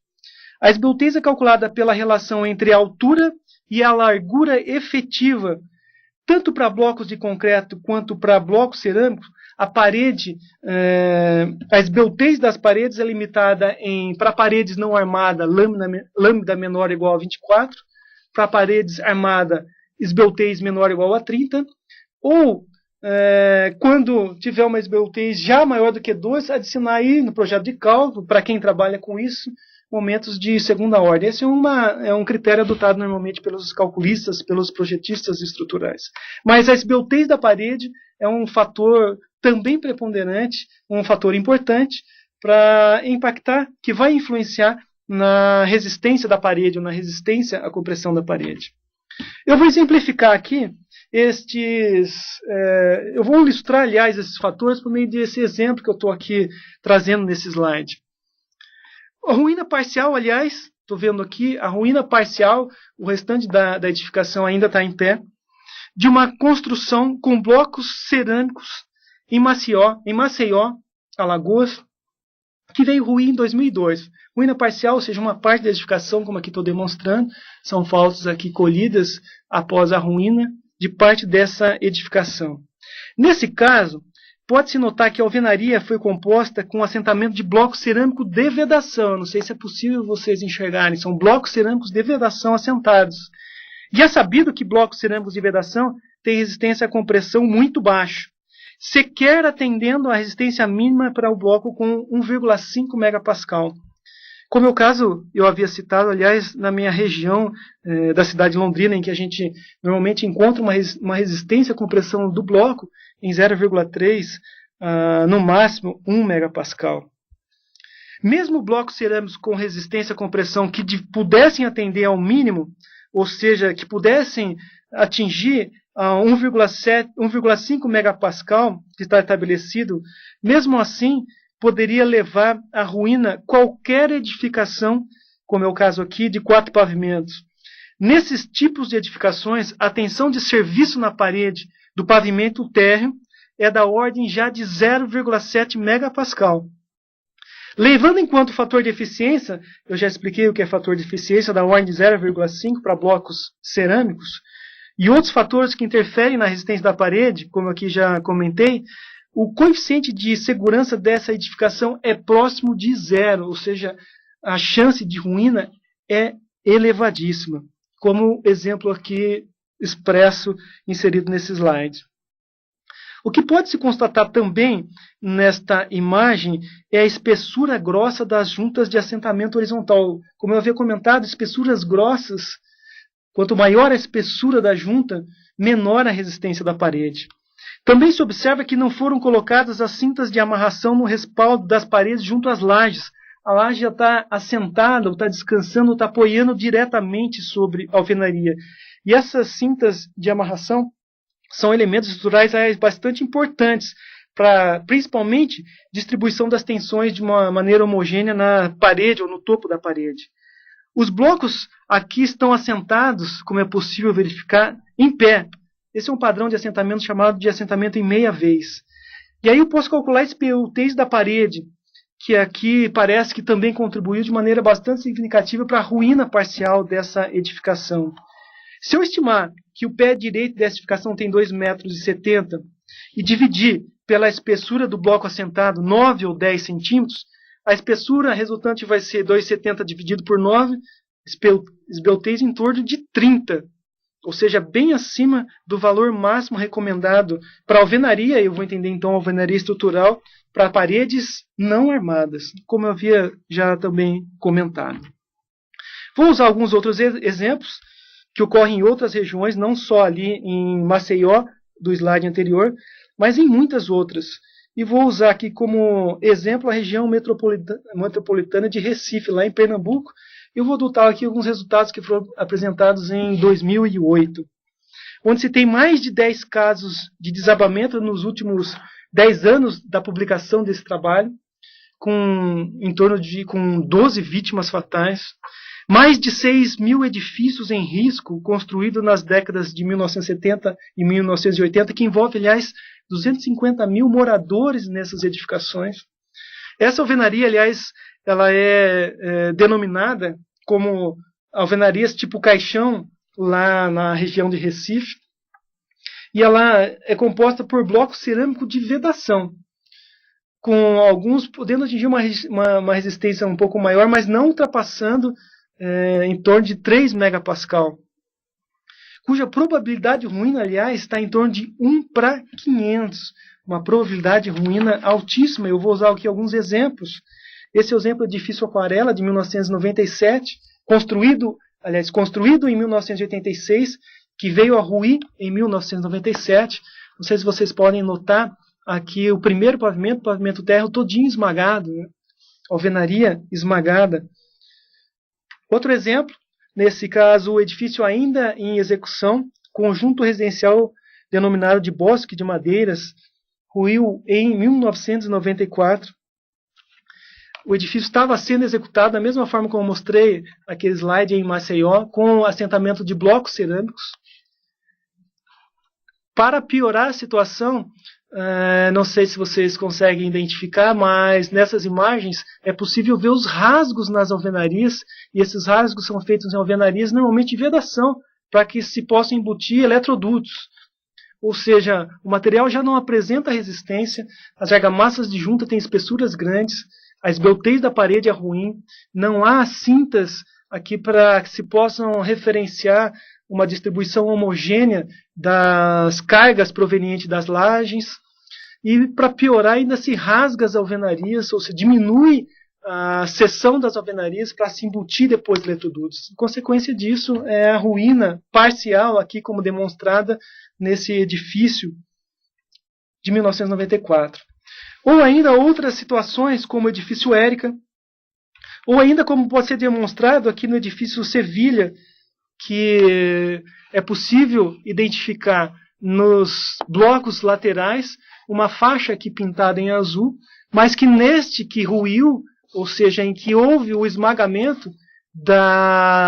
A esbeltez é calculada pela relação entre a altura e a largura efetiva, tanto para blocos de concreto quanto para blocos cerâmicos. A parede, a esbeltez das paredes é limitada para paredes não armadas, lambda menor ou igual a 24, para paredes armadas, esbeltez menor ou igual a 30, ou quando tiver uma esbeltez já maior do que 2, adicionar aí no projeto de cálculo, para quem trabalha com isso, momentos de segunda ordem. Esse é um critério adotado normalmente pelos calculistas, pelos projetistas estruturais. Mas a esbeltez da parede é um fator também preponderante, um fator importante para impactar, que vai influenciar na resistência da parede, ou na resistência à compressão da parede. Eu vou exemplificar aqui eu vou ilustrar, aliás, esses fatores por meio desse exemplo que eu estou aqui trazendo nesse slide. A ruína parcial, aliás, estou vendo aqui, a ruína parcial, o restante da edificação ainda está em pé, de uma construção com blocos cerâmicos em Maceió, Alagoas, que veio ruir em 2002. Ruína parcial, ou seja, uma parte da edificação, como aqui estou demonstrando, são fotos aqui colhidas após a ruína de parte dessa edificação. Nesse caso, pode-se notar que a alvenaria foi composta com assentamento de blocos cerâmicos de vedação. Não sei se é possível vocês enxergarem, são blocos cerâmicos de vedação assentados. E é sabido que blocos cerâmicos de vedação têm resistência à compressão muito baixa, sequer atendendo à resistência mínima para o bloco com 1,5 megapascal. Como é o caso, eu havia citado, aliás, na minha região da cidade de Londrina, em que a gente normalmente encontra uma resistência à compressão do bloco em 0,3 no máximo 1 megapascal. Mesmo blocos cerâmicos com resistência à compressão que pudessem atender ao mínimo, ou seja, que pudessem atingir 1,5 megapascal, que está estabelecido, mesmo assim poderia levar à ruína qualquer edificação, como é o caso aqui, de 4 pavimentos. Nesses tipos de edificações, a tensão de serviço na parede do pavimento térreo é da ordem já de 0,7 megapascal. Levando em conta o fator de eficiência, eu já expliquei o que é fator de eficiência, da ordem de 0,5 para blocos cerâmicos, e outros fatores que interferem na resistência da parede, como aqui já comentei, o coeficiente de segurança dessa edificação é próximo de 0, ou seja, a chance de ruína é elevadíssima, como exemplo aqui expresso, inserido nesse slide. O que pode se constatar também nesta imagem é a espessura grossa das juntas de assentamento horizontal. Como eu havia comentado, espessuras grossas, quanto maior a espessura da junta, menor a resistência da parede. Também se observa que não foram colocadas as cintas de amarração no respaldo das paredes junto às lajes. A laje já está assentada, ou está descansando, ou está apoiando diretamente sobre a alvenaria. E essas cintas de amarração são elementos estruturais bastante importantes para, principalmente, distribuição das tensões de uma maneira homogênea na parede ou no topo da parede. Os blocos aqui estão assentados, como é possível verificar, em pé. Esse é um padrão de assentamento chamado de assentamento em meia vez. E aí eu posso calcular esse PUTs da parede, que aqui parece que também contribuiu de maneira bastante significativa para a ruína parcial dessa edificação. Se eu estimar que o pé direito dessa edificação tem 2,70 metros e dividir pela espessura do bloco assentado 9 ou 10 centímetros, a espessura resultante vai ser 2,70 dividido por 9, esbeltez em torno de 30, ou seja, bem acima do valor máximo recomendado para alvenaria, eu vou entender então alvenaria estrutural, para paredes não armadas, como eu havia já também comentado. Vou usar alguns outros exemplos que ocorrem em outras regiões, não só ali em Maceió, do slide anterior, mas em muitas outras. E vou usar aqui como exemplo a região metropolitana de Recife, lá em Pernambuco. Eu vou adotar aqui alguns resultados que foram apresentados em 2008, onde se tem mais de 10 casos de desabamento nos últimos 10 anos da publicação desse trabalho, com 12 vítimas fatais, mais de 6 mil edifícios em risco construídos nas décadas de 1970 e 1980, que envolve, aliás, 250 mil moradores nessas edificações. Essa alvenaria, aliás, ela é denominada como alvenarias tipo caixão, lá na região de Recife, e ela é composta por blocos cerâmicos de vedação, com alguns podendo atingir uma resistência um pouco maior, mas não ultrapassando em torno de 3 megapascal, cuja probabilidade de ruína, aliás, está em torno de 1 para 500, uma probabilidade de ruína altíssima. Eu vou usar aqui alguns exemplos. Esse é o exemplo do edifício Aquarela, de 1997, construído em 1986, que veio a ruir em 1997. Não sei se vocês podem notar aqui o primeiro pavimento térreo todinho esmagado, né? Alvenaria esmagada. Outro exemplo, nesse caso, o edifício ainda em execução, conjunto residencial denominado de Bosque de Madeiras, ruiu em 1994. O edifício estava sendo executado da mesma forma como eu mostrei aquele slide em Maceió, com assentamento de blocos cerâmicos. Para piorar a situação, não sei se vocês conseguem identificar, mas nessas imagens é possível ver os rasgos nas alvenarias, e esses rasgos são feitos em alvenarias normalmente de vedação, para que se possam embutir eletrodutos. Ou seja, o material já não apresenta resistência, as argamassas de junta têm espessuras grandes, a esbeltez da parede é ruim, não há cintas aqui para que se possam referenciar uma distribuição homogênea das cargas provenientes das lajes, e para piorar ainda se rasga as alvenarias, ou se diminui a seção das alvenarias para se embutir depois eletrodutos. Consequência disso é a ruína parcial, aqui como demonstrada nesse edifício de 1994. Ou ainda outras situações, como o edifício Érica, ou ainda como pode ser demonstrado aqui no edifício Sevilha, que é possível identificar nos blocos laterais uma faixa aqui pintada em azul, mas que neste que ruiu, ou seja, em que houve o esmagamento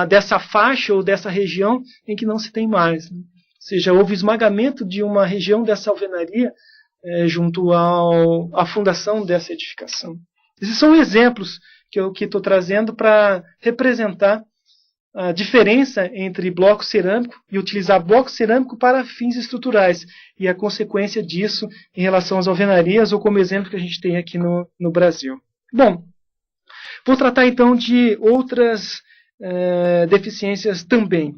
dessa faixa ou dessa região em que não se tem mais. Né? Ou seja, houve esmagamento de uma região dessa alvenaria junto à fundação dessa edificação. Esses são exemplos que eu estou trazendo para representar a diferença entre bloco cerâmico e utilizar bloco cerâmico para fins estruturais e a consequência disso em relação às alvenarias, ou como exemplo que a gente tem aqui no Brasil. Bom, vou tratar então de outras deficiências também.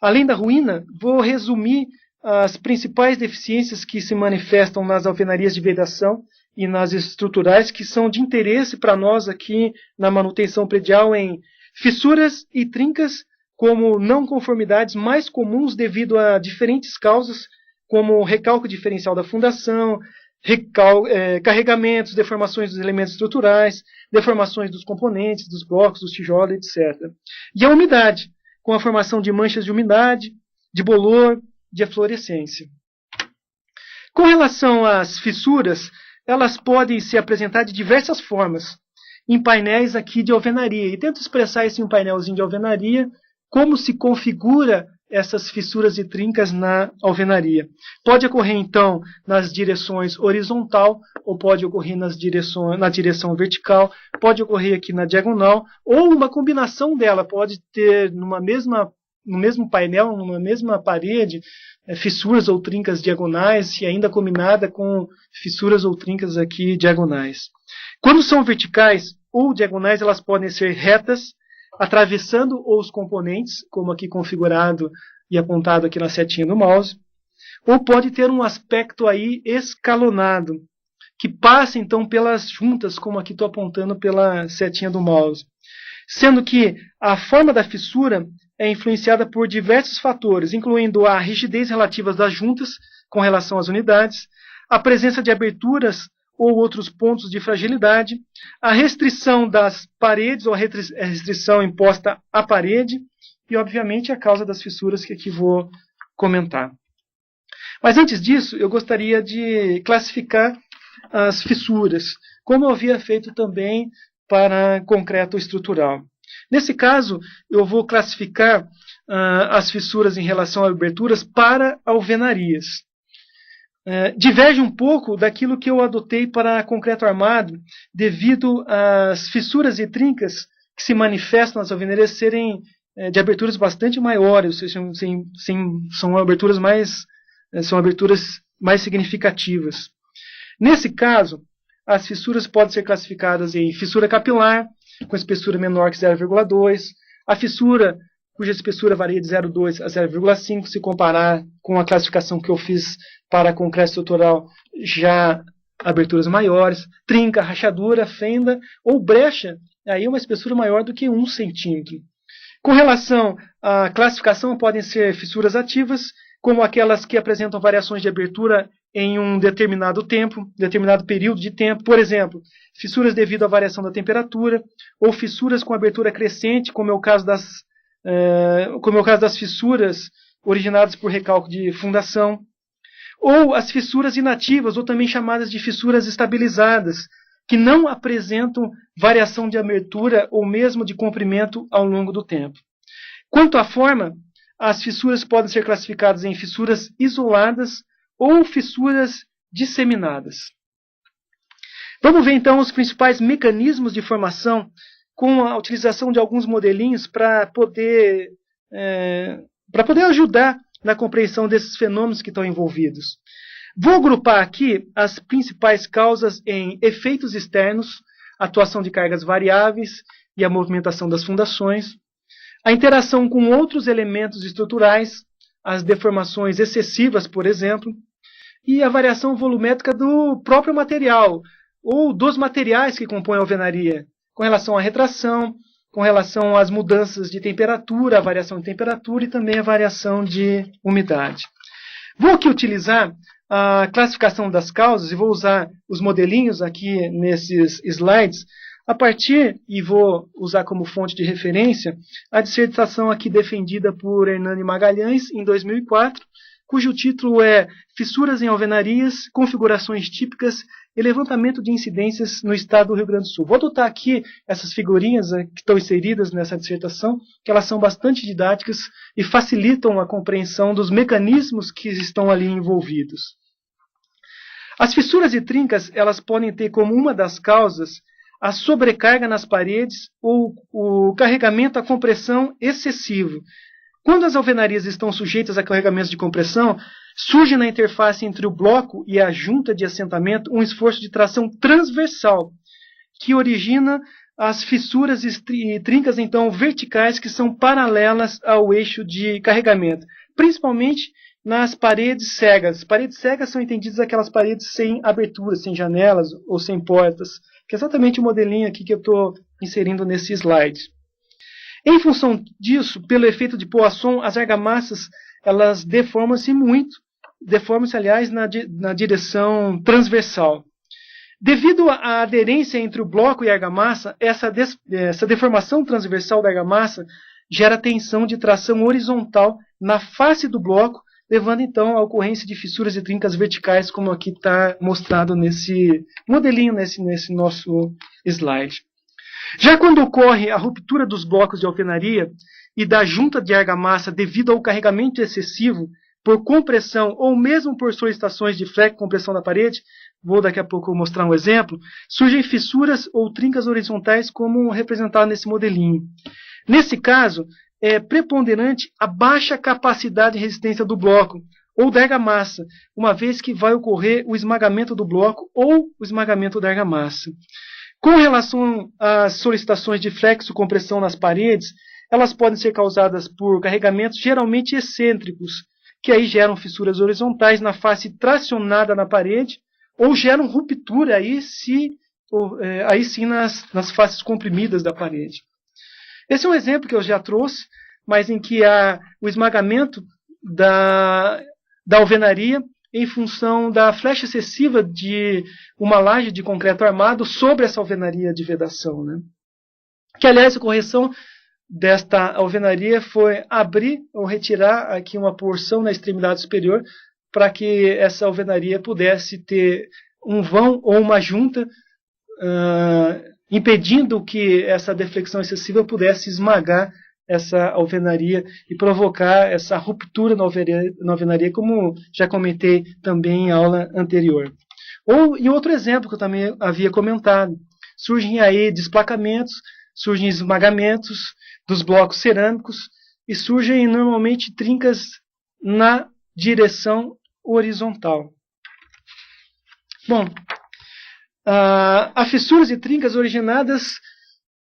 Além da ruína, vou resumir as principais deficiências que se manifestam nas alvenarias de vedação e nas estruturais, que são de interesse para nós aqui na manutenção predial em fissuras e trincas como não conformidades mais comuns devido a diferentes causas, como recalque diferencial da fundação, carregamentos, deformações dos elementos estruturais, deformações dos componentes, dos blocos, dos tijolos, etc. E a umidade, com a formação de manchas de umidade, de bolor, de eflorescência. Com relação às fissuras, elas podem se apresentar de diversas formas, em painéis aqui de alvenaria. E tento expressar isso em um painelzinho de alvenaria, como se configura essas fissuras e trincas na alvenaria. Pode ocorrer, então, nas direções horizontal, ou pode ocorrer na direção vertical, pode ocorrer aqui na diagonal, ou uma combinação dela, pode ter no mesmo painel, numa mesma parede, fissuras ou trincas diagonais, e ainda combinada com fissuras ou trincas aqui diagonais. Quando são verticais ou diagonais, elas podem ser retas, atravessando os componentes, como aqui configurado e apontado aqui na setinha do mouse, ou pode ter um aspecto aí escalonado, que passa então pelas juntas, como aqui estou apontando pela setinha do mouse. Sendo que a forma da fissura é influenciada por diversos fatores, incluindo a rigidez relativa das juntas com relação às unidades, a presença de aberturas ou outros pontos de fragilidade, a restrição das paredes ou a restrição imposta à parede e, obviamente, a causa das fissuras que aqui vou comentar. Mas antes disso, eu gostaria de classificar as fissuras, como eu havia feito também para concreto estrutural. Nesse caso, eu vou classificar as fissuras em relação a aberturas para alvenarias. Diverge um pouco daquilo que eu adotei para concreto armado, devido às fissuras e trincas que se manifestam nas alvenarias serem de aberturas bastante maiores, ou seja, são aberturas mais significativas. Nesse caso, as fissuras podem ser classificadas em fissura capilar, com espessura menor que 0,2, a fissura cuja espessura varia de 0,2 a 0,5, se comparar com a classificação que eu fiz para concreto estrutural, já aberturas maiores, trinca, rachadura, fenda ou brecha, aí uma espessura maior do que 1 centímetro. Com relação à classificação, podem ser fissuras ativas, como aquelas que apresentam variações de abertura em um determinado período de tempo. Por exemplo, fissuras devido à variação da temperatura, ou fissuras com abertura crescente, como é o caso das fissuras originadas por recalque de fundação, ou as fissuras inativas, ou também chamadas de fissuras estabilizadas, que não apresentam variação de abertura ou mesmo de comprimento ao longo do tempo. Quanto à forma, as fissuras podem ser classificadas em fissuras isoladas ou fissuras disseminadas. Vamos ver então os principais mecanismos de formação com a utilização de alguns modelinhos para poder ajudar na compreensão desses fenômenos que estão envolvidos. Vou agrupar aqui as principais causas em efeitos externos, atuação de cargas variáveis e a movimentação das fundações, a interação com outros elementos estruturais, as deformações excessivas, por exemplo, e a variação volumétrica do próprio material, ou dos materiais que compõem a alvenaria, com relação à retração, com relação às mudanças de temperatura, a variação de temperatura e também a variação de umidade. Vou aqui utilizar a classificação das causas, e vou usar os modelinhos aqui nesses slides, a partir, e vou usar como fonte de referência, a dissertação aqui defendida por Hernani Magalhães, em 2004, cujo título é Fissuras em Alvenarias, Configurações Típicas e Levantamento de Incidências no Estado do Rio Grande do Sul. Vou adotar aqui essas figurinhas que estão inseridas nessa dissertação, que elas são bastante didáticas e facilitam a compreensão dos mecanismos que estão ali envolvidos. As fissuras e trincas, elas podem ter como uma das causas a sobrecarga nas paredes ou o carregamento à compressão excessivo. Quando as alvenarias estão sujeitas a carregamentos de compressão, surge na interface entre o bloco e a junta de assentamento um esforço de tração transversal, que origina as fissuras e trincas, então, verticais, que são paralelas ao eixo de carregamento, principalmente nas paredes cegas. Paredes cegas são entendidas aquelas paredes sem aberturas, sem janelas ou sem portas, que é exatamente o modelinho aqui que eu estou inserindo nesse slide. Em função disso, pelo efeito de Poisson, as argamassas elas deformam-se muito, deformam-se, aliás, na direção transversal. Devido à aderência entre o bloco e a argamassa, essa deformação transversal da argamassa gera tensão de tração horizontal na face do bloco, levando então à ocorrência de fissuras e trincas verticais, como aqui está mostrado nesse modelinho, nesse nosso slide. Já quando ocorre a ruptura dos blocos de alvenaria e da junta de argamassa devido ao carregamento excessivo, por compressão ou mesmo por solicitações de flex compressão da parede, vou daqui a pouco mostrar um exemplo, surgem fissuras ou trincas horizontais como representado nesse modelinho. Nesse caso, é preponderante a baixa capacidade de resistência do bloco ou da argamassa, uma vez que vai ocorrer o esmagamento do bloco ou o esmagamento da argamassa. Com relação às solicitações de flexo-compressão nas paredes, elas podem ser causadas por carregamentos geralmente excêntricos, que aí geram fissuras horizontais na face tracionada na parede, ou geram ruptura aí sim nas faces comprimidas da parede. Esse é um exemplo que eu já trouxe, mas em que há o esmagamento da alvenaria em função da flecha excessiva de uma laje de concreto armado sobre essa alvenaria de vedação, né? Que, aliás, a correção desta alvenaria foi abrir ou retirar aqui uma porção na extremidade superior para que essa alvenaria pudesse ter um vão ou uma junta impedindo que essa deflexão excessiva pudesse esmagar essa alvenaria e provocar essa ruptura na alvenaria, como já comentei também em aula anterior. Ou em outro exemplo que eu também havia comentado, surgem aí desplacamentos, surgem esmagamentos dos blocos cerâmicos e surgem normalmente trincas na direção horizontal. Bom, há fissuras e trincas originadas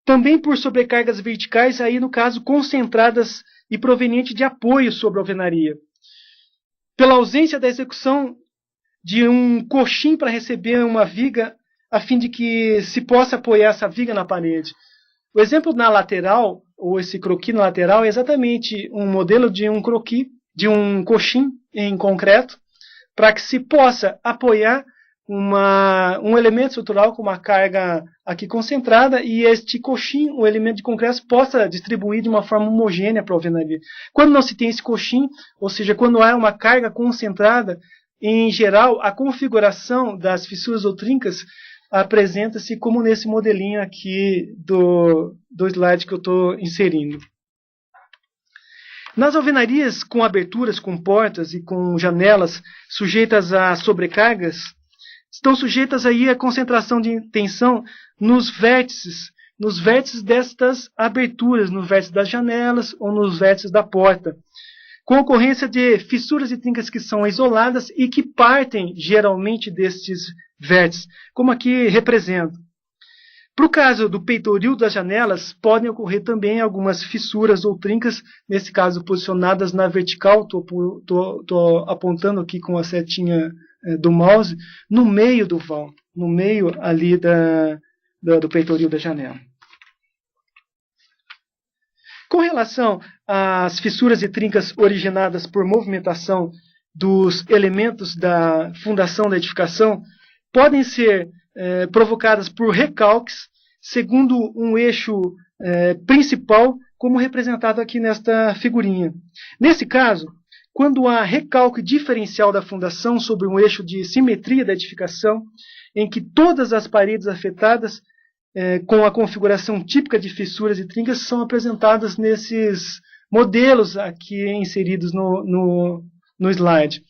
também por sobrecargas verticais, aí no caso concentradas e provenientes de apoio sobre a alvenaria. Pela ausência da execução de um coxim para receber uma viga, a fim de que se possa apoiar essa viga na parede. O exemplo na lateral, ou esse croquis na lateral, é exatamente um modelo de um croquis, de um coxim em concreto, para que se possa apoiar um elemento estrutural com uma carga aqui concentrada e este coxim, o elemento de concreto, possa distribuir de uma forma homogênea para a alvenaria. Quando não se tem esse coxim, ou seja, quando há uma carga concentrada, em geral, a configuração das fissuras ou trincas apresenta-se como nesse modelinho aqui do slide que eu estou inserindo. Nas alvenarias com aberturas, com portas e com janelas sujeitas a sobrecargas, estão sujeitas aí a concentração de tensão nos vértices destas aberturas, nos vértices das janelas ou nos vértices da porta, com ocorrência de fissuras e trincas que são isoladas e que partem geralmente destes vértices, como aqui represento. Para o caso do peitoril das janelas, podem ocorrer também algumas fissuras ou trincas, nesse caso posicionadas na vertical, estou apontando aqui com a setinha do mouse, no meio do vão, no meio ali do peitoril da janela. Com relação às fissuras e trincas originadas por movimentação dos elementos da fundação da edificação podem ser provocadas por recalques, segundo um eixo principal, como representado aqui nesta figurinha. Nesse caso, quando há recalque diferencial da fundação sobre um eixo de simetria da edificação, em que todas as paredes afetadas com a configuração típica de fissuras e trincas são apresentadas nesses modelos aqui inseridos no slide.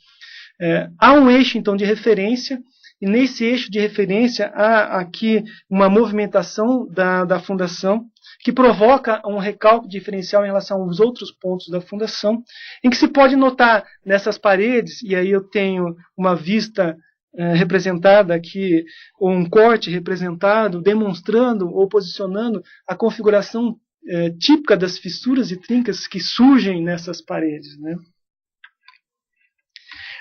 Há um eixo, então, de referência, e nesse eixo de referência há aqui uma movimentação da fundação que provoca um recalque diferencial em relação aos outros pontos da fundação, em que se pode notar nessas paredes, e aí eu tenho uma vista representada aqui, ou um corte representado, demonstrando ou posicionando a configuração típica das fissuras e trincas que surgem nessas paredes, né?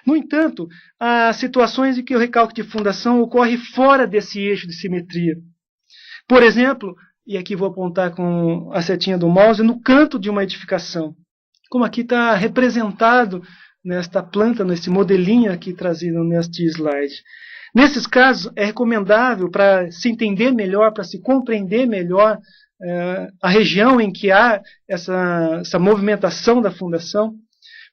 No entanto, há situações em que o recalque de fundação ocorre fora desse eixo de simetria. Por exemplo, e aqui vou apontar com a setinha do mouse, no canto de uma edificação. Como aqui está representado nesta planta, nesse modelinho aqui trazido neste slide. Nesses casos, é recomendável, para se entender melhor, para se compreender melhor a região em que há essa movimentação da fundação,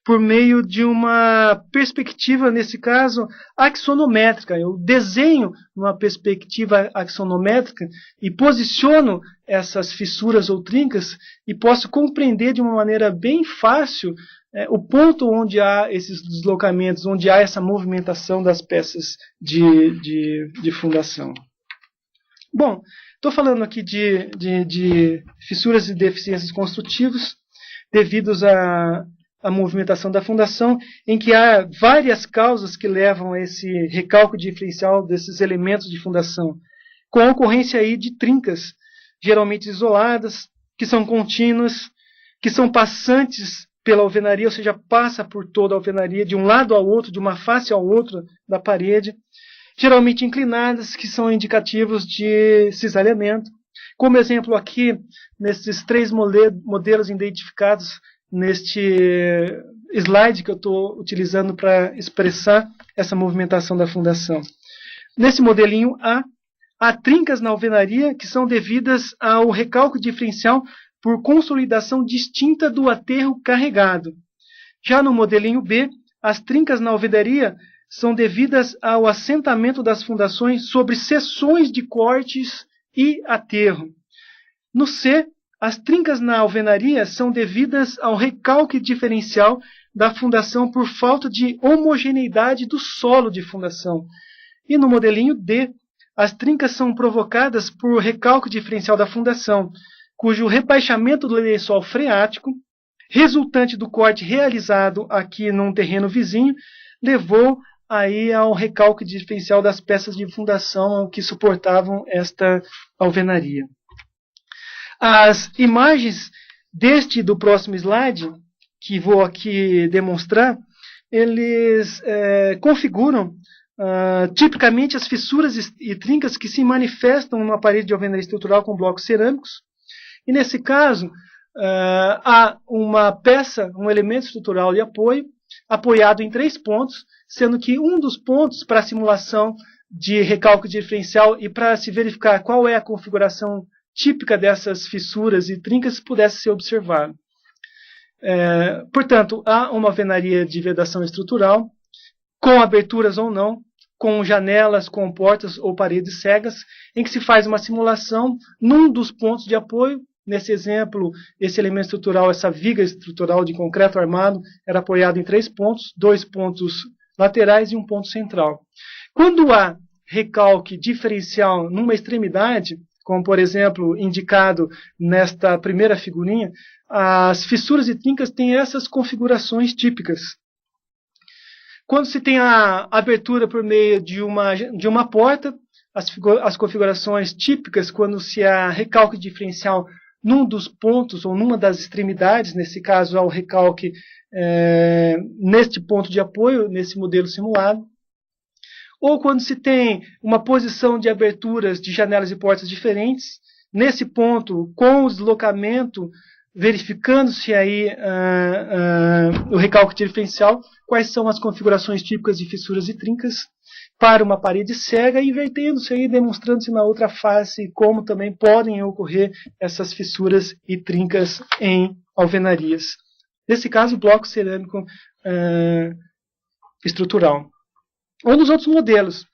por meio de uma perspectiva, nesse caso, axonométrica. Eu desenho uma perspectiva axonométrica e posiciono essas fissuras ou trincas e posso compreender de uma maneira bem fácil o ponto onde há esses deslocamentos, onde há essa movimentação das peças de fundação. Bom, estou falando aqui de fissuras e deficiências construtivas devidos à movimentação da fundação, em que há várias causas que levam a esse recalque diferencial desses elementos de fundação, com a ocorrência aí de trincas, geralmente isoladas, que são contínuas, que são passantes pela alvenaria, ou seja, passa por toda a alvenaria, de um lado ao outro, de uma face ao outro da parede, geralmente inclinadas, que são indicativos de cisalhamento. Como exemplo aqui, nesses 3 modelos identificados neste slide que eu estou utilizando para expressar essa movimentação da fundação. Nesse modelinho há trincas na alvenaria que são devidas ao recalque diferencial por consolidação distinta do aterro carregado. Já no modelinho B, as trincas na alvenaria são devidas ao assentamento das fundações sobre seções de cortes e aterro. No C, as trincas na alvenaria são devidas ao recalque diferencial da fundação por falta de homogeneidade do solo de fundação. E no modelinho D, as trincas são provocadas por recalque diferencial da fundação, cujo rebaixamento do lençol freático, resultante do corte realizado aqui num terreno vizinho, levou aí ao recalque diferencial das peças de fundação que suportavam esta alvenaria. As imagens do próximo slide, que vou aqui demonstrar, eles configuram tipicamente as fissuras e trincas que se manifestam numa parede de alvenaria estrutural com blocos cerâmicos. E nesse caso, há uma peça, um elemento estrutural de apoio, apoiado em 3 pontos, sendo que um dos pontos para a simulação de recalque diferencial e para se verificar qual é a configuração típica dessas fissuras e trincas pudesse ser observado. Portanto, há uma alvenaria de vedação estrutural, com aberturas ou não, com janelas, com portas ou paredes cegas, em que se faz uma simulação num dos pontos de apoio. Nesse exemplo, esse elemento estrutural, essa viga estrutural de concreto armado, era apoiado em 3 pontos, 2 pontos laterais e um ponto central. Quando há recalque diferencial numa extremidade, como, por exemplo, indicado nesta primeira figurinha, as fissuras e trincas têm essas configurações típicas. Quando se tem a abertura por meio de uma porta, as configurações típicas, quando se há recalque diferencial num dos pontos ou numa das extremidades, nesse caso há o recalque neste ponto de apoio, nesse modelo simulado, ou quando se tem uma posição de aberturas de janelas e portas diferentes, nesse ponto, com o deslocamento verificando-se aí o recálculo diferencial, quais são as configurações típicas de fissuras e trincas para uma parede cega, e invertendo-se aí, demonstrando-se na outra face como também podem ocorrer essas fissuras e trincas em alvenarias. Nesse caso, bloco cerâmico estrutural. Ou nos outros modelos,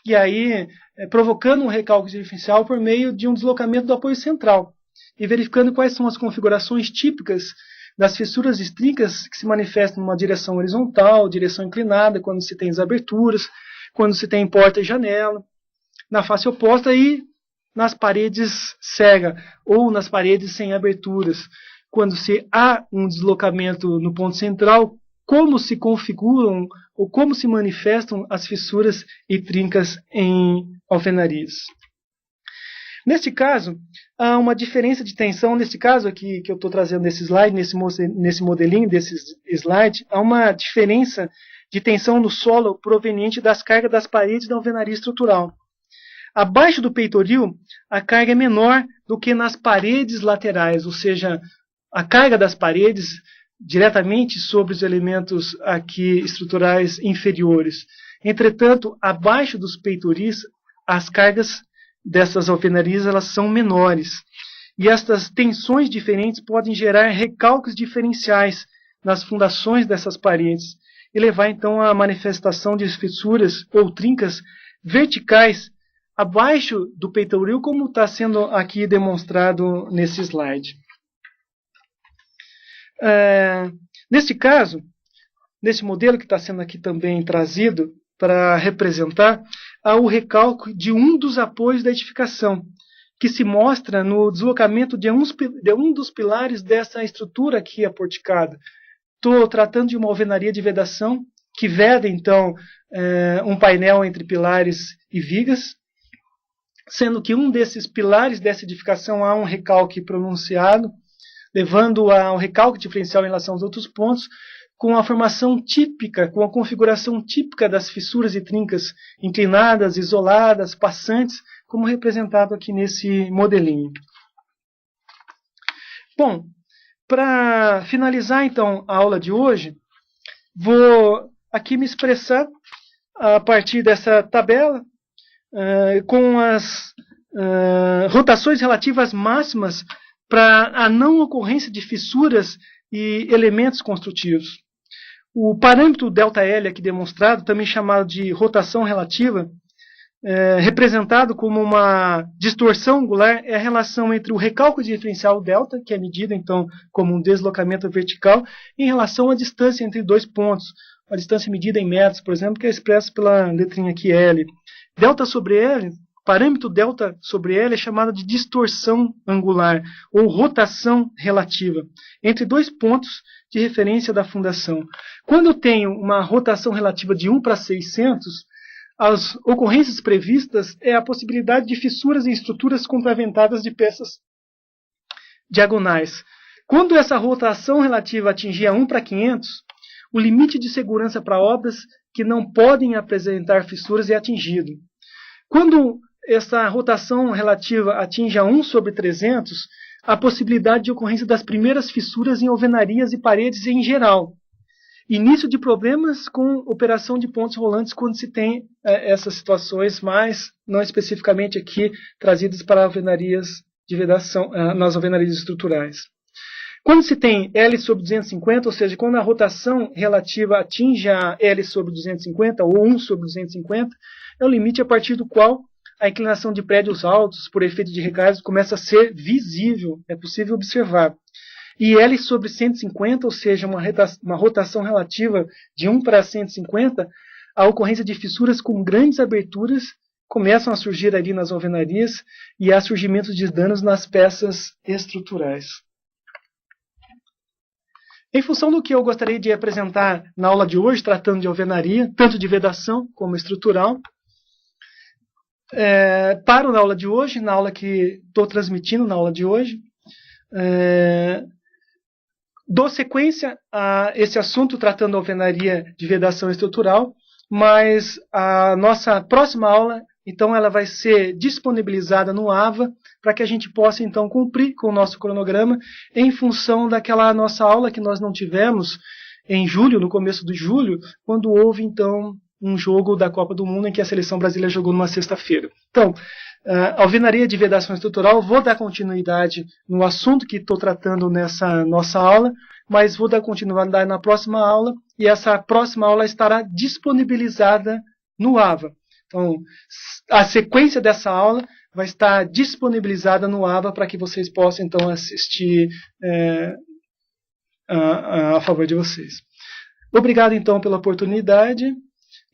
e aí provocando um recálculo diferencial por meio de um deslocamento do apoio central, e verificando quais são as configurações típicas das fissuras e trincas que se manifestam numa direção horizontal, direção inclinada, quando se tem as aberturas, quando se tem porta e janela, na face oposta e nas paredes cegas, ou nas paredes sem aberturas, quando se há um deslocamento no ponto central, como se configuram ou como se manifestam as fissuras e trincas em alvenarias. Neste caso, há uma diferença de tensão. Nesse caso aqui que eu estou trazendo nesse slide, nesse modelinho desse slide, há uma diferença de tensão no solo proveniente das cargas das paredes da alvenaria estrutural. Abaixo do peitoril, a carga é menor do que nas paredes laterais, ou seja, a carga das paredes diretamente sobre os elementos aqui estruturais inferiores. Entretanto, abaixo dos peitoris, as cargas dessas alvenarias elas são menores. E estas tensões diferentes podem gerar recálculos diferenciais nas fundações dessas paredes e levar então à manifestação de fissuras ou trincas verticais abaixo do peitoril, como está sendo aqui demonstrado nesse slide. Neste caso, nesse modelo que está sendo aqui também trazido para representar, há o recálculo de um dos apoios da edificação, que se mostra no deslocamento de um dos pilares dessa estrutura aqui aporticada. Estou tratando de uma alvenaria de vedação, que veda, então, um painel entre pilares e vigas, sendo que um desses pilares dessa edificação há um recalque pronunciado, levando a um recálculo diferencial em relação aos outros pontos, com a formação típica, com a configuração típica das fissuras e trincas inclinadas, isoladas, passantes, como representado aqui nesse modelinho. Bom, para finalizar então a aula de hoje, vou aqui me expressar a partir dessa tabela com as rotações relativas máximas para a não ocorrência de fissuras e elementos construtivos. O parâmetro ΔL aqui demonstrado, também chamado de rotação relativa, representado como uma distorção angular, é a relação entre o recálculo diferencial delta, que é medido então como um deslocamento vertical, em relação à distância entre dois pontos, a distância medida em metros, por exemplo, que é expressa pela letrinha aqui L. Delta sobre L, parâmetro delta sobre L é chamado de distorção angular, ou rotação relativa, entre dois pontos de referência da fundação. Quando eu tenho uma rotação relativa de 1 para 600, as ocorrências previstas é a possibilidade de fissuras em estruturas complementadas de peças diagonais. Quando essa rotação relativa atingir a 1 para 500, o limite de segurança para obras que não podem apresentar fissuras é atingido. Quando essa rotação relativa atinge a 1 sobre 300, a possibilidade de ocorrência das primeiras fissuras em alvenarias e paredes em geral. Início de problemas com operação de pontos rolantes quando se tem essas situações, mas não especificamente aqui trazidas para alvenarias de vedação, nas alvenarias estruturais. Quando se tem L sobre 250, ou seja, quando a rotação relativa atinge a L sobre 250 ou 1 sobre 250, é o limite a partir do qual a inclinação de prédios altos, por efeito de recargas, começa a ser visível, é possível observar. E L sobre 150, ou seja, uma rotação relativa de 1 para 150, a ocorrência de fissuras com grandes aberturas começam a surgir ali nas alvenarias e há surgimento de danos nas peças estruturais. Em função do que eu gostaria de apresentar na aula de hoje, tratando de alvenaria, tanto de vedação como estrutural, paro na aula de hoje, na aula que estou transmitindo na aula de hoje, dou sequência a esse assunto tratando de alvenaria de vedação estrutural, mas a nossa próxima aula então ela vai ser disponibilizada no AVA para que a gente possa então cumprir com o nosso cronograma em função daquela nossa aula que nós não tivemos em julho, no começo de julho, quando houve então um jogo da Copa do Mundo em que a seleção brasileira jogou numa sexta-feira. Então, alvenaria de vedação estrutural, vou dar continuidade no assunto que estou tratando nessa nossa aula, mas vou dar continuidade na próxima aula, e essa próxima aula estará disponibilizada no AVA. Então, a sequência dessa aula vai estar disponibilizada no AVA para que vocês possam, então, assistir a favor de vocês. Obrigado, então, pela oportunidade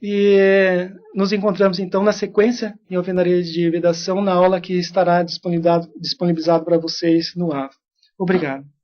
e nos encontramos, então, na sequência em alvenaria de vedação na aula que estará disponibilizado para vocês no AVA. Obrigado.